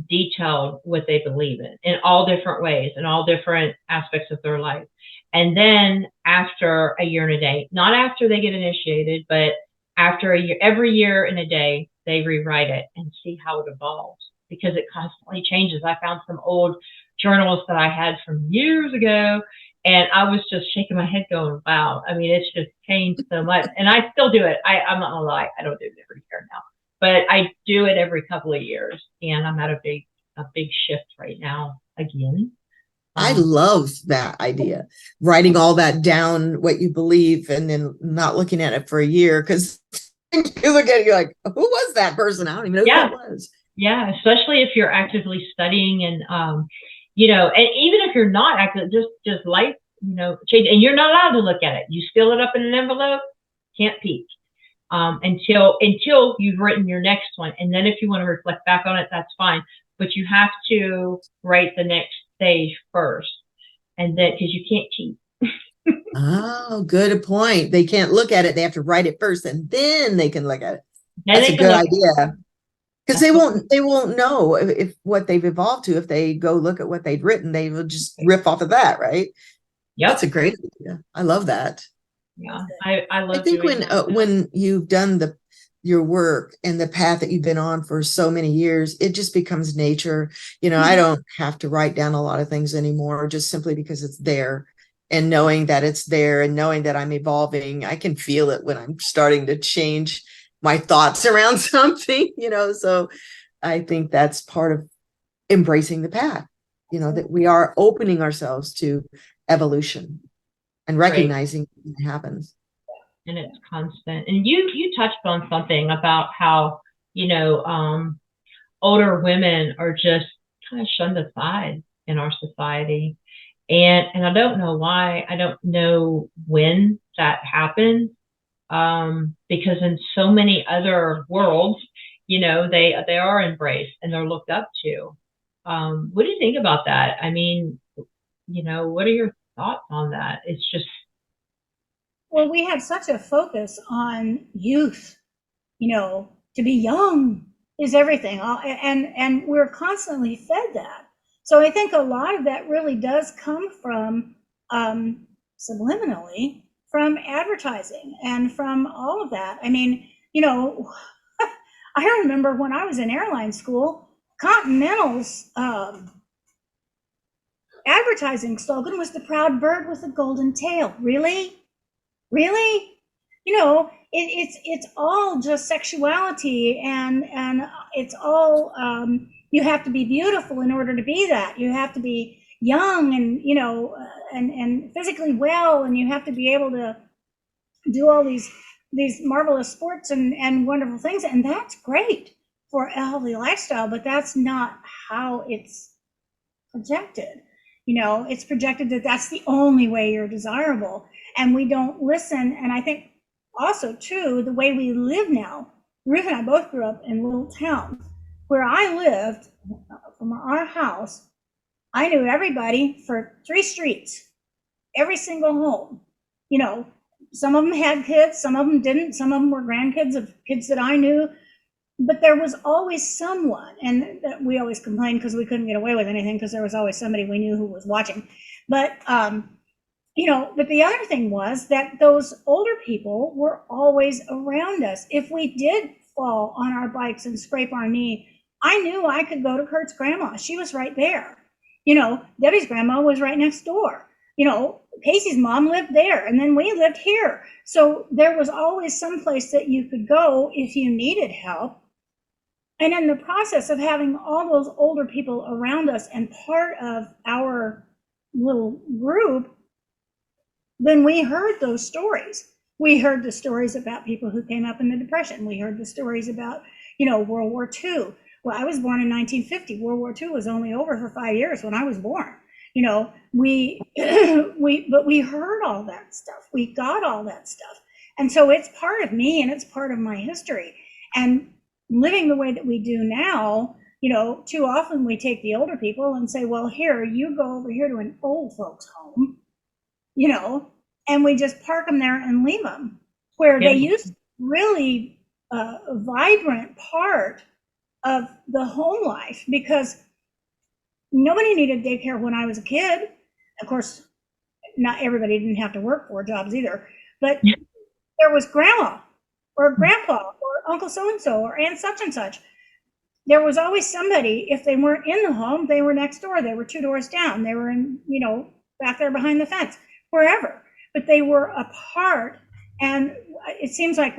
detailed what they believe in all different ways, in all different aspects of their life. And then after a year and a day, not after they get initiated, but after a year, every year and a day, they rewrite it and see how it evolves, because it constantly changes. I found some old journals that I had from years ago, and I was just shaking my head going, wow. I mean, it's just changed so much. And I still do it. I'm not gonna lie, I don't do it every year now, but I do it every couple of years, and I'm at a big shift right now again. I love that idea, writing all that down, what you believe, and then not looking at it for a year, because You look at it, you're like, who was that person? I don't even know who Yeah. that was. Yeah. Especially if you're actively studying and, you know, and even if you're not active, just life, you know, change, and you're not allowed to look at it. You seal it up in an envelope, can't peek. Until you've written your next one. And then if you want to reflect back on it, that's fine. But you have to write the next stage first. And then, because you can't cheat. Oh, good point. They can't look at it. They have to write it first and then they can look at it. Then That's they a can good look. idea. Because they won't know if what they've evolved to. If they go look at what they'd written, they will just riff off of that, right? Yep. That's a great idea. I love that. Yeah, I I love think doing that. when you've done your work and the path that you've been on for so many years, it just becomes nature. You know, I don't have to write down a lot of things anymore, just simply because it's there. And knowing that it's there and knowing that I'm evolving, I can feel it when I'm starting to change my thoughts around something, you know. So I think that's part of embracing the path, you know, that we are opening ourselves to evolution and Right. recognizing it happens. And it's constant. And you touched on something about how, you know, older women are just kind of shunned aside in our society. And I don't know why. I don't know when that happened. Because in so many other worlds, you know, they are embraced and they're looked up to. What do you think about that? I mean, you know, what are your thoughts on that? It's just, Well, we have such a focus on youth, you know, to be young is everything. And we're constantly fed that. So I think a lot of that really does come from subliminally from advertising and from all of that. I mean, you know, I remember when I was in airline school, Continental's advertising slogan was the proud bird with a golden tail. Really? Really? You know, it's all just sexuality and it's all you have to be beautiful in order to be that. You have to be young and, you know, and physically well, and you have to be able to do all these marvelous sports and wonderful things, and that's great for a healthy lifestyle, but that's not how it's projected. You know, it's projected that that's the only way you're desirable, and we don't listen. And I think also too, the way we live now, Ruth and I both grew up in little towns. Where I lived, from our house, I knew everybody for 3 streets, every single home. You know, some of them had kids, some of them didn't, some of them were grandkids of kids that I knew, but there was always someone. And we always complained because we couldn't get away with anything because there was always somebody we knew who was watching. But you know, but the other thing was that those older people were always around us. If we did fall on our bikes and scrape our knee, I knew I could go to Kurt's grandma. She was right there. You know, Debbie's grandma was right next door. You know, Casey's mom lived there, and then we lived here. So there was always some place that you could go if you needed help. And in the process of having all those older people around us and part of our little group, then we heard those stories. We heard the stories about people who came up in the Depression. We heard the stories about, you know, World War II. Well, I was born in 1950. World War II was only over for 5 years when I was born. You know, but we heard all that stuff. We got all that stuff. And so it's part of me and it's part of my history. And living the way that we do now, you know, too often we take the older people and say, well, here, you go over here to an old folks home, you know, and we just park them there and leave them, where they used to really a vibrant part of the home life, because nobody needed daycare when I was a kid. Of course, not everybody didn't have to work 4 jobs either, but there was grandma or grandpa or uncle so-and-so or aunt such and such. There was always somebody. If they weren't in the home, they were next door. They were 2 doors down. They were in, you know, back there behind the fence, wherever. But they were a part, and it seems like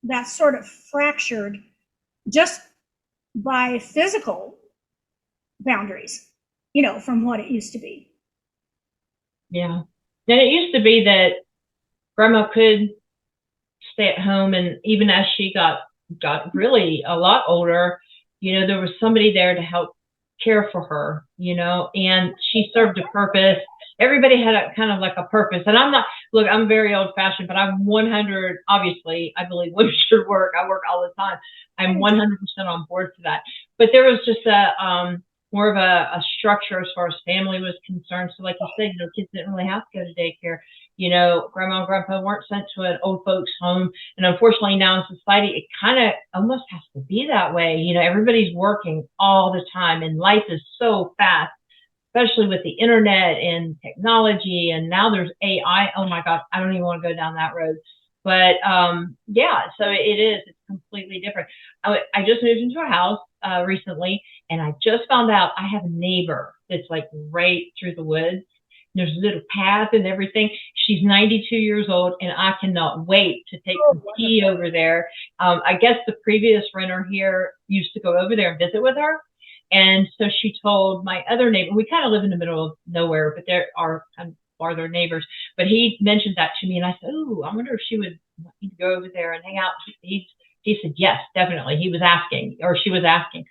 that's sort of fractured just by physical boundaries, you know, from what it used to be. Yeah. Then it used to be that grandma could stay at home. And even as she got really a lot older, there was somebody there to help care for her, and she served a purpose. Everybody had a kind of like a purpose. And I'm very old fashioned, but I'm 100, obviously, I believe women should work. I work all the time. I'm 100% on board for that. But there was just more of a structure as far as family was concerned. So like you said, kids didn't really have to go to daycare. Grandma and grandpa weren't sent to an old folks home. And unfortunately now in society, it kind of almost has to be that way. Everybody's working all the time and life is so fast, especially with the internet and technology. And now there's AI. Oh my God, I don't even want to go down that road. But yeah, so it's completely different. I just moved into a house recently, and I just found out I have a neighbor that's like right through the woods. There's a little path and everything. She's 92 years old, and I cannot wait to take some tea over there. I guess the previous renter here used to go over there and visit with her. And so she told my other neighbor, we kind of live in the middle of nowhere, but there are kind of farther neighbors. But he mentioned that to me, and I said, "Oh, I wonder if she would want me to go over there and hang out." He said, "Yes, definitely." He was asking, or she was asking.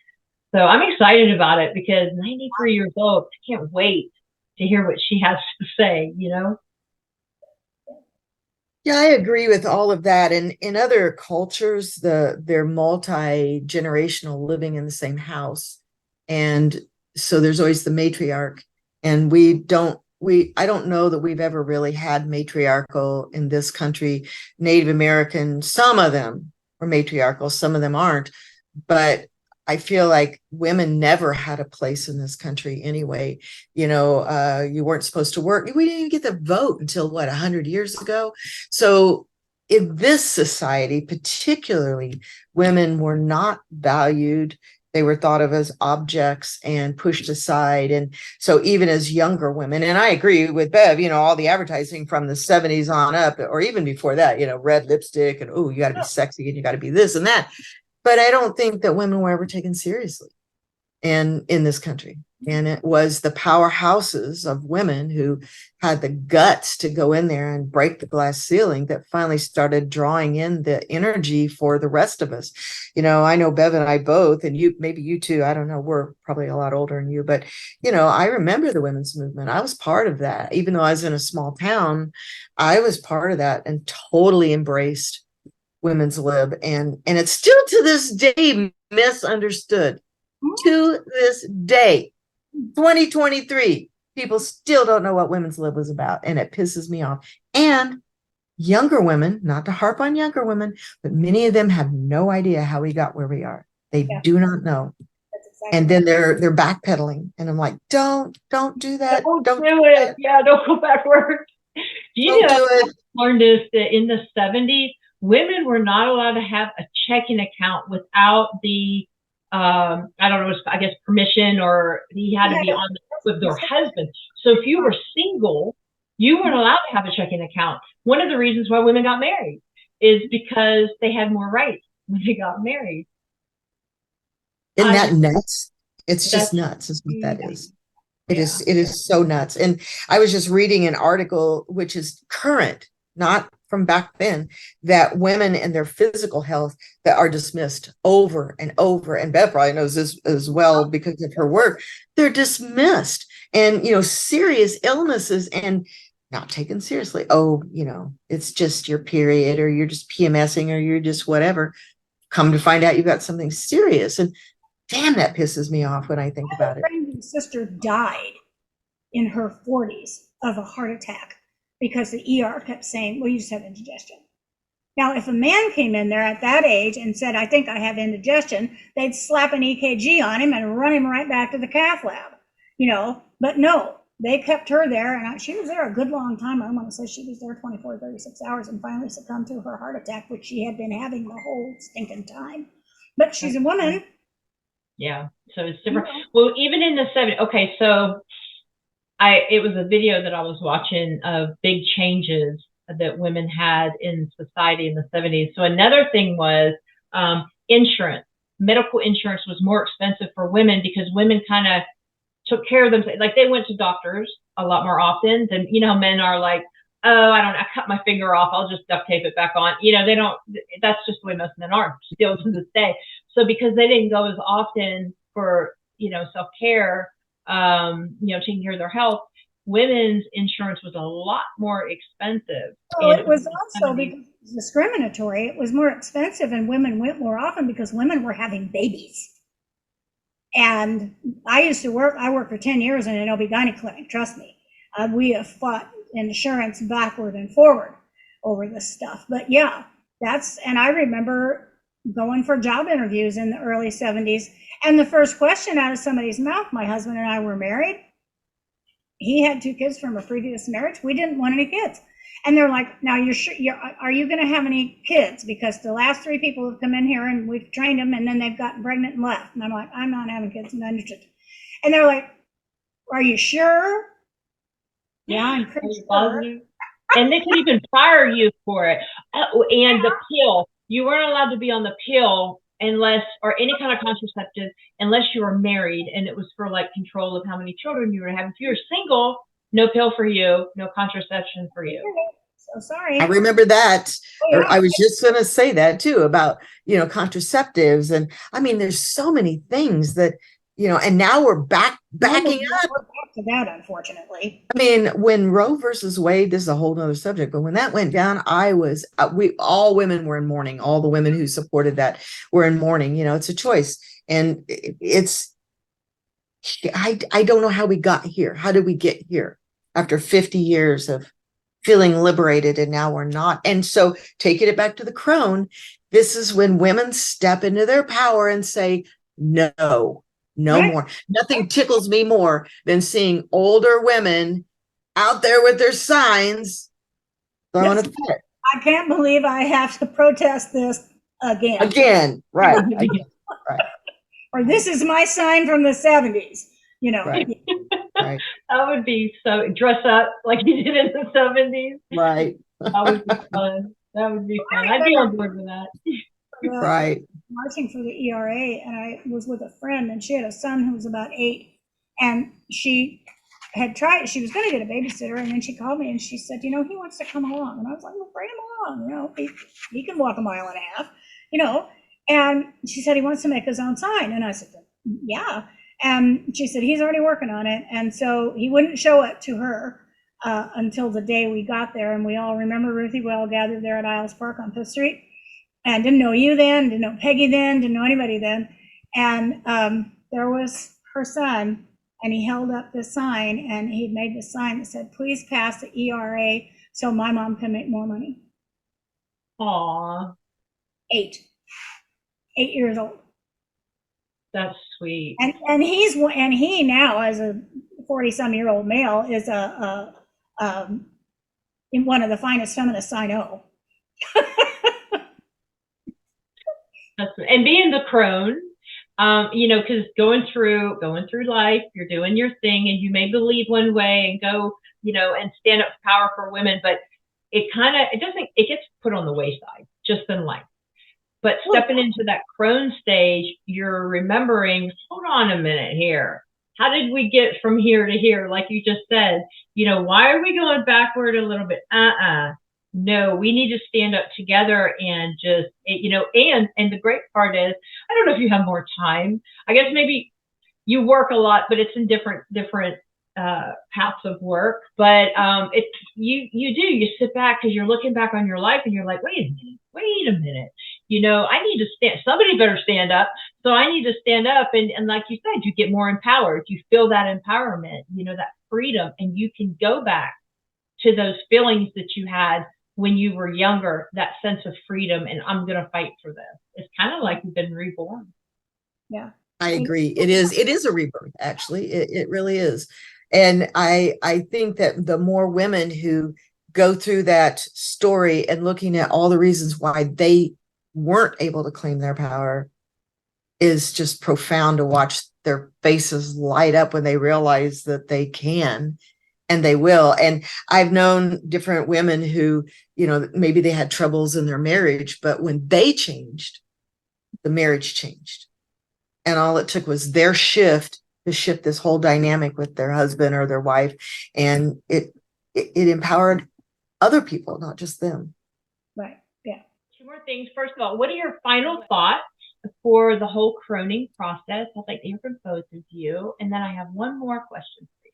So I'm excited about it because 93 years old, I can't wait to hear what she has to say, Yeah, I agree with all of that. And in other cultures, they're multi-generational, living in the same house. And so there's always the matriarch. And I don't know that we've ever really had matriarchal in this country. Native American, some of them are matriarchal, some of them aren't. But I feel like women never had a place in this country anyway. You weren't supposed to work. We didn't even get the vote until 100 years ago. So in this society, particularly, women were not valued. They were thought of as objects and pushed aside. And so even as younger women, and I agree with Bev, all the advertising from the 70s on up, or even before that, red lipstick and, oh, you got to be sexy and you got to be this and that. But I don't think that women were ever taken seriously in this country. And it was the powerhouses of women who had the guts to go in there and break the glass ceiling that finally started drawing in the energy for the rest of us. I know Bev and I both, and maybe you too, I don't know, we're probably a lot older than you, but, I remember the women's movement. I was part of that. Even though I was in a small town, I was part of that and totally embraced women's lib. And it's still to this day misunderstood. To this day, 2023, people still don't know what women's lib was about, and it pisses me off. And younger women, not to harp on younger women, but many of them have no idea how we got where we are. They do not know. Exactly. And then they're backpedaling, and I'm like, don't do that. Don't do it. Yeah, don't go backwards. I learned this that in the 70s, women were not allowed to have a checking account without the I don't know, I guess permission, or he had to be on with their husband. So if you were single, you weren't allowed to have a checking account. One of the reasons why women got married is because they had more rights when they got married. Isn't that nuts? It's just nuts is what that is. It is so nuts. And I was just reading an article, which is current, not from back then, that women and their physical health that are dismissed over and over. And Bev probably knows this as well because of her work. They're dismissed, and, serious illnesses and not taken seriously. Oh, it's just your period, or you're just PMSing, or you're just whatever. Come to find out you've got something serious. And damn, that pisses me off when I think about it. My sister died in her 40s of a heart attack, because the ER kept saying, well, you just have indigestion. Now, if a man came in there at that age and said, I think I have indigestion, they'd slap an EKG on him and run him right back to the cath lab, But no, they kept her there, and she was there a good long time. I want to say she was there 24, 36 hours and finally succumbed to her heart attack, which she had been having the whole stinking time. But she's a woman. Yeah, so it's different. Well, even in the 70s, okay, so it was a video that I was watching of big changes that women had in society in the 70s. So another thing was insurance. Medical insurance was more expensive for women because women kind of took care of themselves. Like, they went to doctors a lot more often than, men are like, oh, I don't know, I cut my finger off, I'll just duct tape it back on. You know, they don't, that's just the way most men are still to this day. So because they didn't go as often for, you know, self-care, you know, taking care of their health, women's insurance was a lot more expensive. Well, it was also because it was discriminatory. It was more expensive, and women went more often because women were having babies. And I worked for 10 years in an OB-GYN clinic, trust me. We have fought insurance backward and forward over this stuff. But yeah, and I remember going for job interviews in the early 70s. And the first question out of somebody's mouth, my husband and I were married. He had 2 kids from a previous marriage. We didn't want any kids. And they're like, now are you going to have any kids? Because the last 3 people have come in here and we've trained them and then they've gotten pregnant and left. And I'm like, I'm not having kids. I'm not interested. And they're like, are you sure? Yeah, I'm pretty sure. And they could even fire you for it. And the pill, you weren't allowed to be on the pill unless, or any kind of contraceptive, unless you were married, and it was for like control of how many children you were having. If you were single, no pill for you, no contraception for you. So sorry. I remember that. Oh, yeah. I was just going to say that too about, you know, contraceptives. And I mean, there's so many things that, you know, and now we're backing up. We're back to that, unfortunately. I mean, when Roe versus Wade, this is a whole nother subject, but when that went down, all women were in mourning. All the women who supported that were in mourning. You know, it's a choice. And I don't know how we got here. How did we get here after 50 years of feeling liberated, and now we're not? And so taking it back to the crone, this is when women step into their power and say, no more. Nothing tickles me more than seeing older women out there with their signs throwing a fit. I can't believe I have to protest this again. Right. Right. Or this is my sign from the 70s, you know. Right. Right. That would be so, dress up like you did in the 70s. Right. That would be fun. That would be fun. I'd be on board with that. Right. Marching for the ERA, and I was with a friend, and she had a son who was about 8, and she was going to get a babysitter, and then she called me and she said, you know, he wants to come along. And I was like, well, bring him along, you know, he can walk a mile and a half, you know. And she said he wants to make his own sign. And I said, yeah. And she said he's already working on it. And so he wouldn't show it to her until the day we got there. And we all remember Ruthie, we all gathered there at Isles Park on Fifth Street. And didn't know you then, didn't know Peggy then, didn't know anybody then. And there was her son, and he held up this sign, and he'd made this sign that said, please pass the ERA so my mom can make more money. Aww. 8 years old. That's sweet. And he now, as a 40-some-year-old male, is in one of the finest feminists I know. And being the crone, you know, because going through life, you're doing your thing, and you may believe one way and go, you know, and stand up for power for women, but it gets put on the wayside just in life. But stepping into that crone stage, you're remembering, hold on a minute here. How did we get from here to here? Like you just said, you know, why are we going backward a little bit? No, we need to stand up together and just, you know, and the great part is, I don't know if you have more time. I guess maybe you work a lot, but it's in different paths of work. But you sit back because you're looking back on your life and you're like, wait a minute. You know, I need to stand, somebody better stand up. So I need to stand up. And like you said, you get more empowered. You feel that empowerment, you know, that freedom, and you can go back to those feelings that you had when you were younger, that sense of freedom. And I'm going to fight for this. It's kind of like you've been reborn. Yeah, I agree. It is a rebirth. Actually, it really is. And I think that the more women who go through that story and looking at all the reasons why they weren't able to claim their power is just profound to watch their faces light up when they realize that they can and they will. And I've known different women who, you know, maybe they had troubles in their marriage, but when they changed, the marriage changed. And all it took was their shift to shift this whole dynamic with their husband or their wife. And it empowered other people, not just them. Right. Yeah. Two more things. First of all, what are your final thoughts for the whole Croning process? I'd like to hear from both of you. And then I have one more question for you.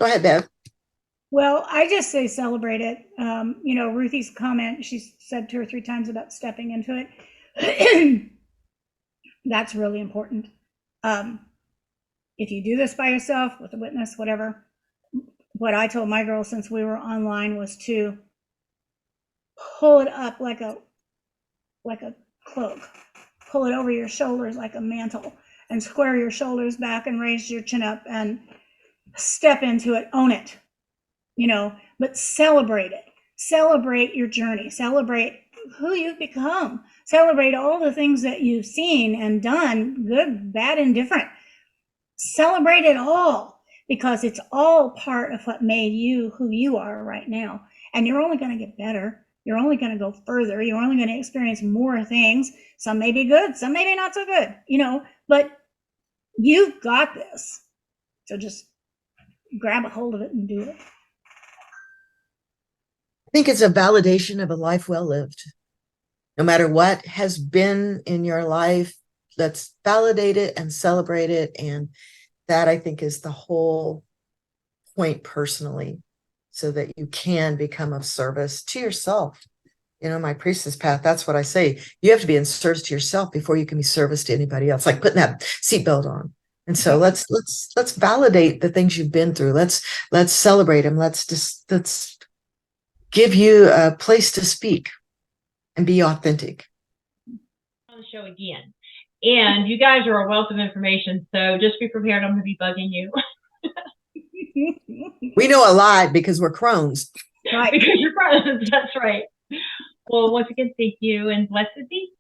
Go ahead, Bev. Well, I just say celebrate it. Ruthie's comment, she said 2 or 3 times about stepping into it. That's really important. If you do this by yourself with a witness, whatever, what I told my girls since we were online was to pull it up like a cloak, pull it over your shoulders like a mantle, and square your shoulders back and raise your chin up and step into it, own it, but celebrate it. Celebrate your journey. Celebrate who you've become. Celebrate all the things that you've seen and done, good, bad, and different. Celebrate it all, because it's all part of what made you who you are right now. And you're only going to get better. You're only going to go further. You're only going to experience more things. Some may be good, some may be not so good, but you've got this. So just grab a hold of it and do it. I think it's a validation of a life well lived. No matter what has been in your life, let's validate it and celebrate it. And that, I think, is the whole point personally, so that you can become of service to yourself. My priestess path, that's what I say. You have to be in service to yourself before you can be service to anybody else, like putting that seatbelt on. And so let's validate the things you've been through. Let's celebrate them. Let's give you a place to speak and be authentic. On the show again. And you guys are a wealth of information, so just be prepared. I'm going to be bugging you. We know a lot because we're Crones. Right. Because you're Crones. That's right. Well, once again, thank you, and blessed be.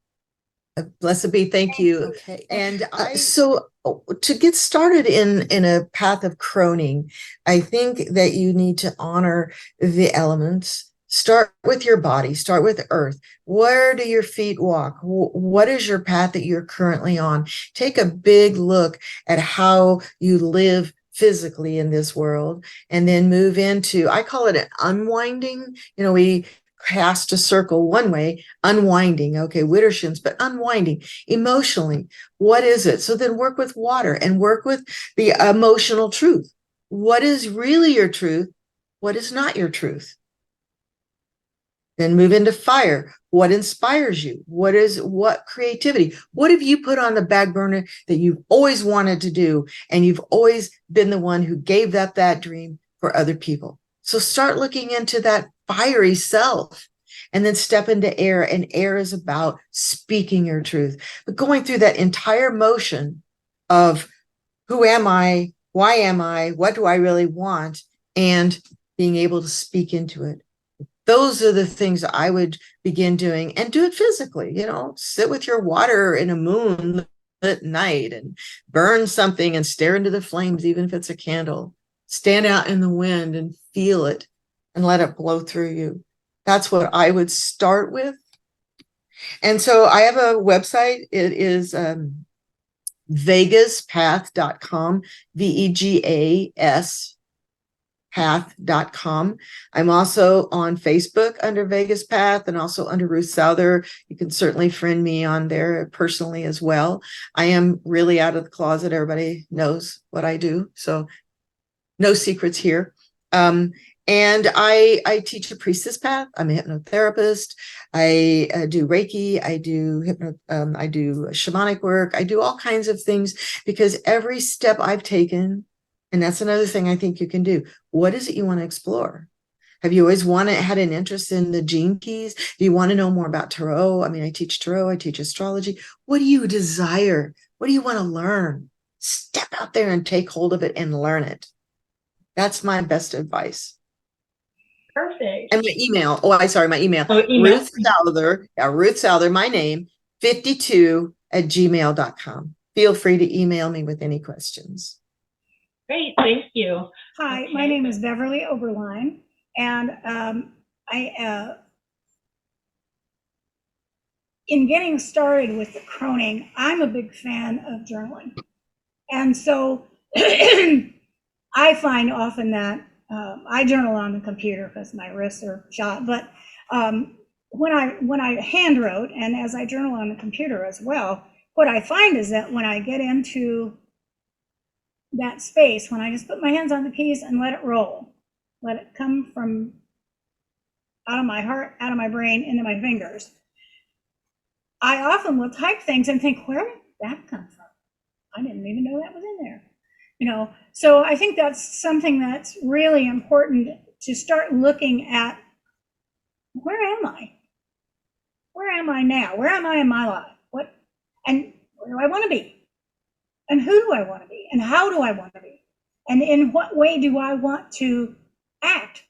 Blessed be. Thank you. Okay. And so to get started in a path of Croning, I think that you need to honor the elements. Start with your body, start with earth. Where do your feet walk? What is your path that you're currently on? Take a big look at how you live physically in this world, and then move into, I call it an unwinding. We cast a circle one way, unwinding, okay, Widdershins, but unwinding emotionally. What is it? So then work with water and work with the emotional truth. What is really your truth? What is not your truth? Then move into fire. What inspires you? What creativity? What have you put on the back burner that you've always wanted to do, and you've always been the one who gave up that dream for other people? So start looking into that fiery self, and then step into air. And air is about speaking your truth, but going through that entire motion of who am I? Why am I? What do I really want? And being able to speak into it. Those are the things I would begin doing, and do it physically. Sit with your water in a moonlit night and burn something and stare into the flames, even if it's a candle. Stand out in the wind and feel it and let it blow through you. That's what I would start with. And so I have a website. It is vegaspath.com, VEGAS path.com. I'm also on Facebook under Vegas Path, and also under Ruth Souther. You can certainly friend me on there personally as well. I am really out of the closet. Everybody knows what I do, so no secrets here. And I teach a priestess path. I'm a hypnotherapist. I do Reiki. I do I do shamanic work. I do all kinds of things, because every step I've taken. And that's another thing I think you can do. What is it you want to explore? Have you always had an interest in the gene keys? Do you want to know more about tarot? I teach tarot, I teach astrology. What do you desire? What do you want to learn? Step out there and take hold of it and learn it. That's my best advice. Perfect. And my email. My email. Email. Ruth Souther, my name, 52@gmail.com. Feel free to email me with any questions. Great, thank you. Hi, my name is Beverly Oberline, and in getting started with the Croning, I'm a big fan of journaling. And so I find often that I journal on the computer because my wrists are shot. But when I hand wrote, and as I journal on the computer as well, what I find is that when I get into that space, when I just put my hands on the keys and let it roll, let it come from out of my heart, out of my brain, into my fingers, I often will type things and think, where did that come from? I didn't even know that was in there. So I think that's something that's really important, to start looking at, where am I? Where am I now? Where am I in my life? And where do I want to be? And who do I want to be? And how do I want to be? And in what way do I want to act?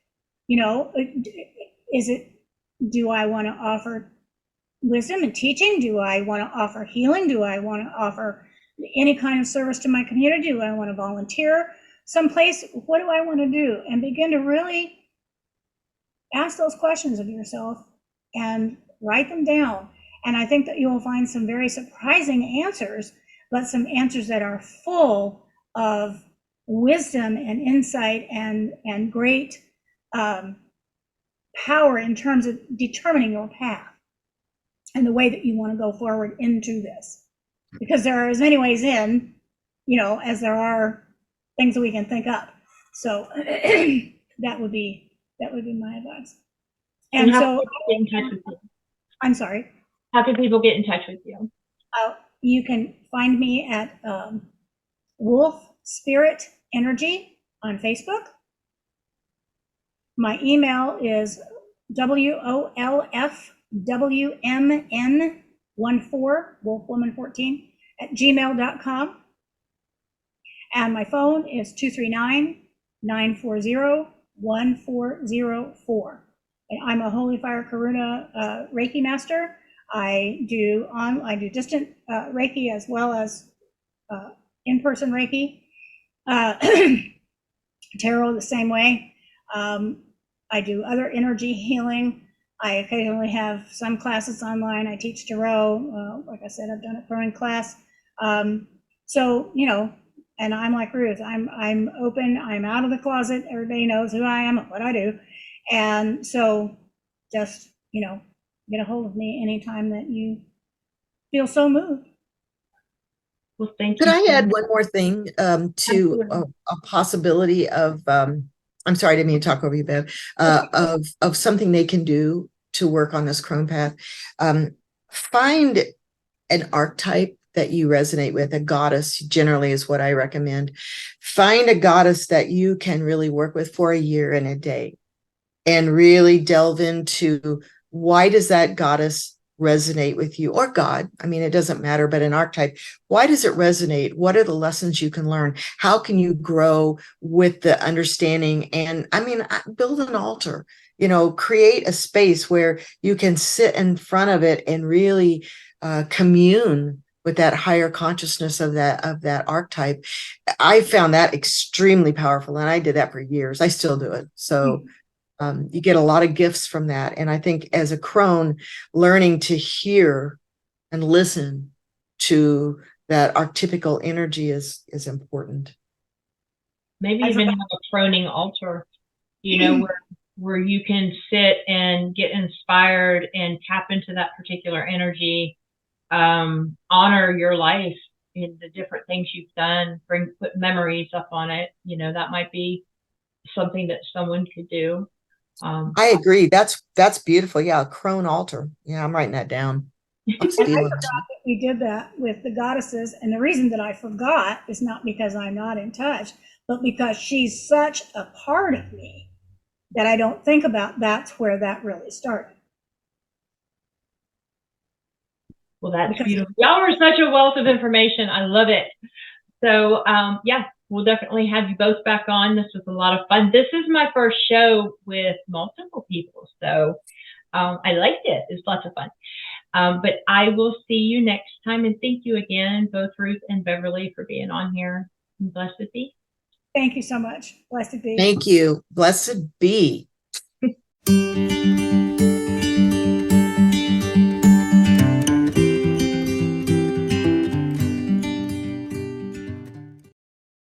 Do I want to offer wisdom and teaching? Do I want to offer healing? Do I want to offer any kind of service to my community? Do I want to volunteer someplace? What do I want to do? And begin to really ask those questions of yourself and write them down. And I think that you will find some very surprising answers, but some answers that are full of wisdom and insight and great power in terms of determining your path and the way that you want to go forward into this. Because there are as many ways in, as there are things that we can think up. So that would be my advice. And so, get in touch with you? I'm sorry. How can people get in touch with you? You can find me at Wolf Spirit Energy on Facebook. My email is wolfwmn14, wolfwoman14 @gmail.com. And my phone is 239-940-1404. And I'm a Holy Fire Karuna Reiki master. I do distant Reiki as well as in-person Reiki. Tarot the same way. I do other energy healing. I occasionally have some classes online. I teach tarot. Like I said, I've done a Croning class. So, and I'm like Ruth. I'm open. I'm out of the closet. Everybody knows who I am and what I do. And so just, get a hold of me anytime that you feel so moved. Well, thank Could you. I add one more thing to a possibility of, I'm sorry, I didn't mean to talk over you, Bev, of something they can do to work on this crone path. Find an archetype that you resonate with. A goddess generally is what I recommend. Find a goddess that you can really work with for a year and a day, and really delve into, why does that goddess resonate with you, or God? I mean, it doesn't matter, but an archetype, why does it resonate? What are the lessons you can learn? How can you grow with the understanding? And build an altar, create a space where you can sit in front of it and really commune with that higher consciousness of that archetype. I found that extremely powerful, and I did that for years. I still do it. So you get a lot of gifts from that. And I think as a crone, learning to hear and listen to that archetypical energy is important. Maybe even have a croning altar, where you can sit and get inspired and tap into that particular energy, honor your life in the different things you've done, put memories up on it. That might be something that someone could do. I agree. That's beautiful. Yeah, a crone altar. Yeah, I'm writing that down. And I forgot that we did that with the goddesses, and the reason that I forgot is not because I'm not in touch, but because she's such a part of me that I don't think about that's where that really started. Well, that's beautiful. Y'all are such a wealth of information. I love it. So, we'll definitely have you both back on. This was a lot of fun. This is my first show with multiple people, so I liked it. It's lots of fun. But I will see you next time, and thank you again, both Ruth and Beverly, for being on here. And blessed be. Thank you so much. Blessed be. Thank you. Blessed be.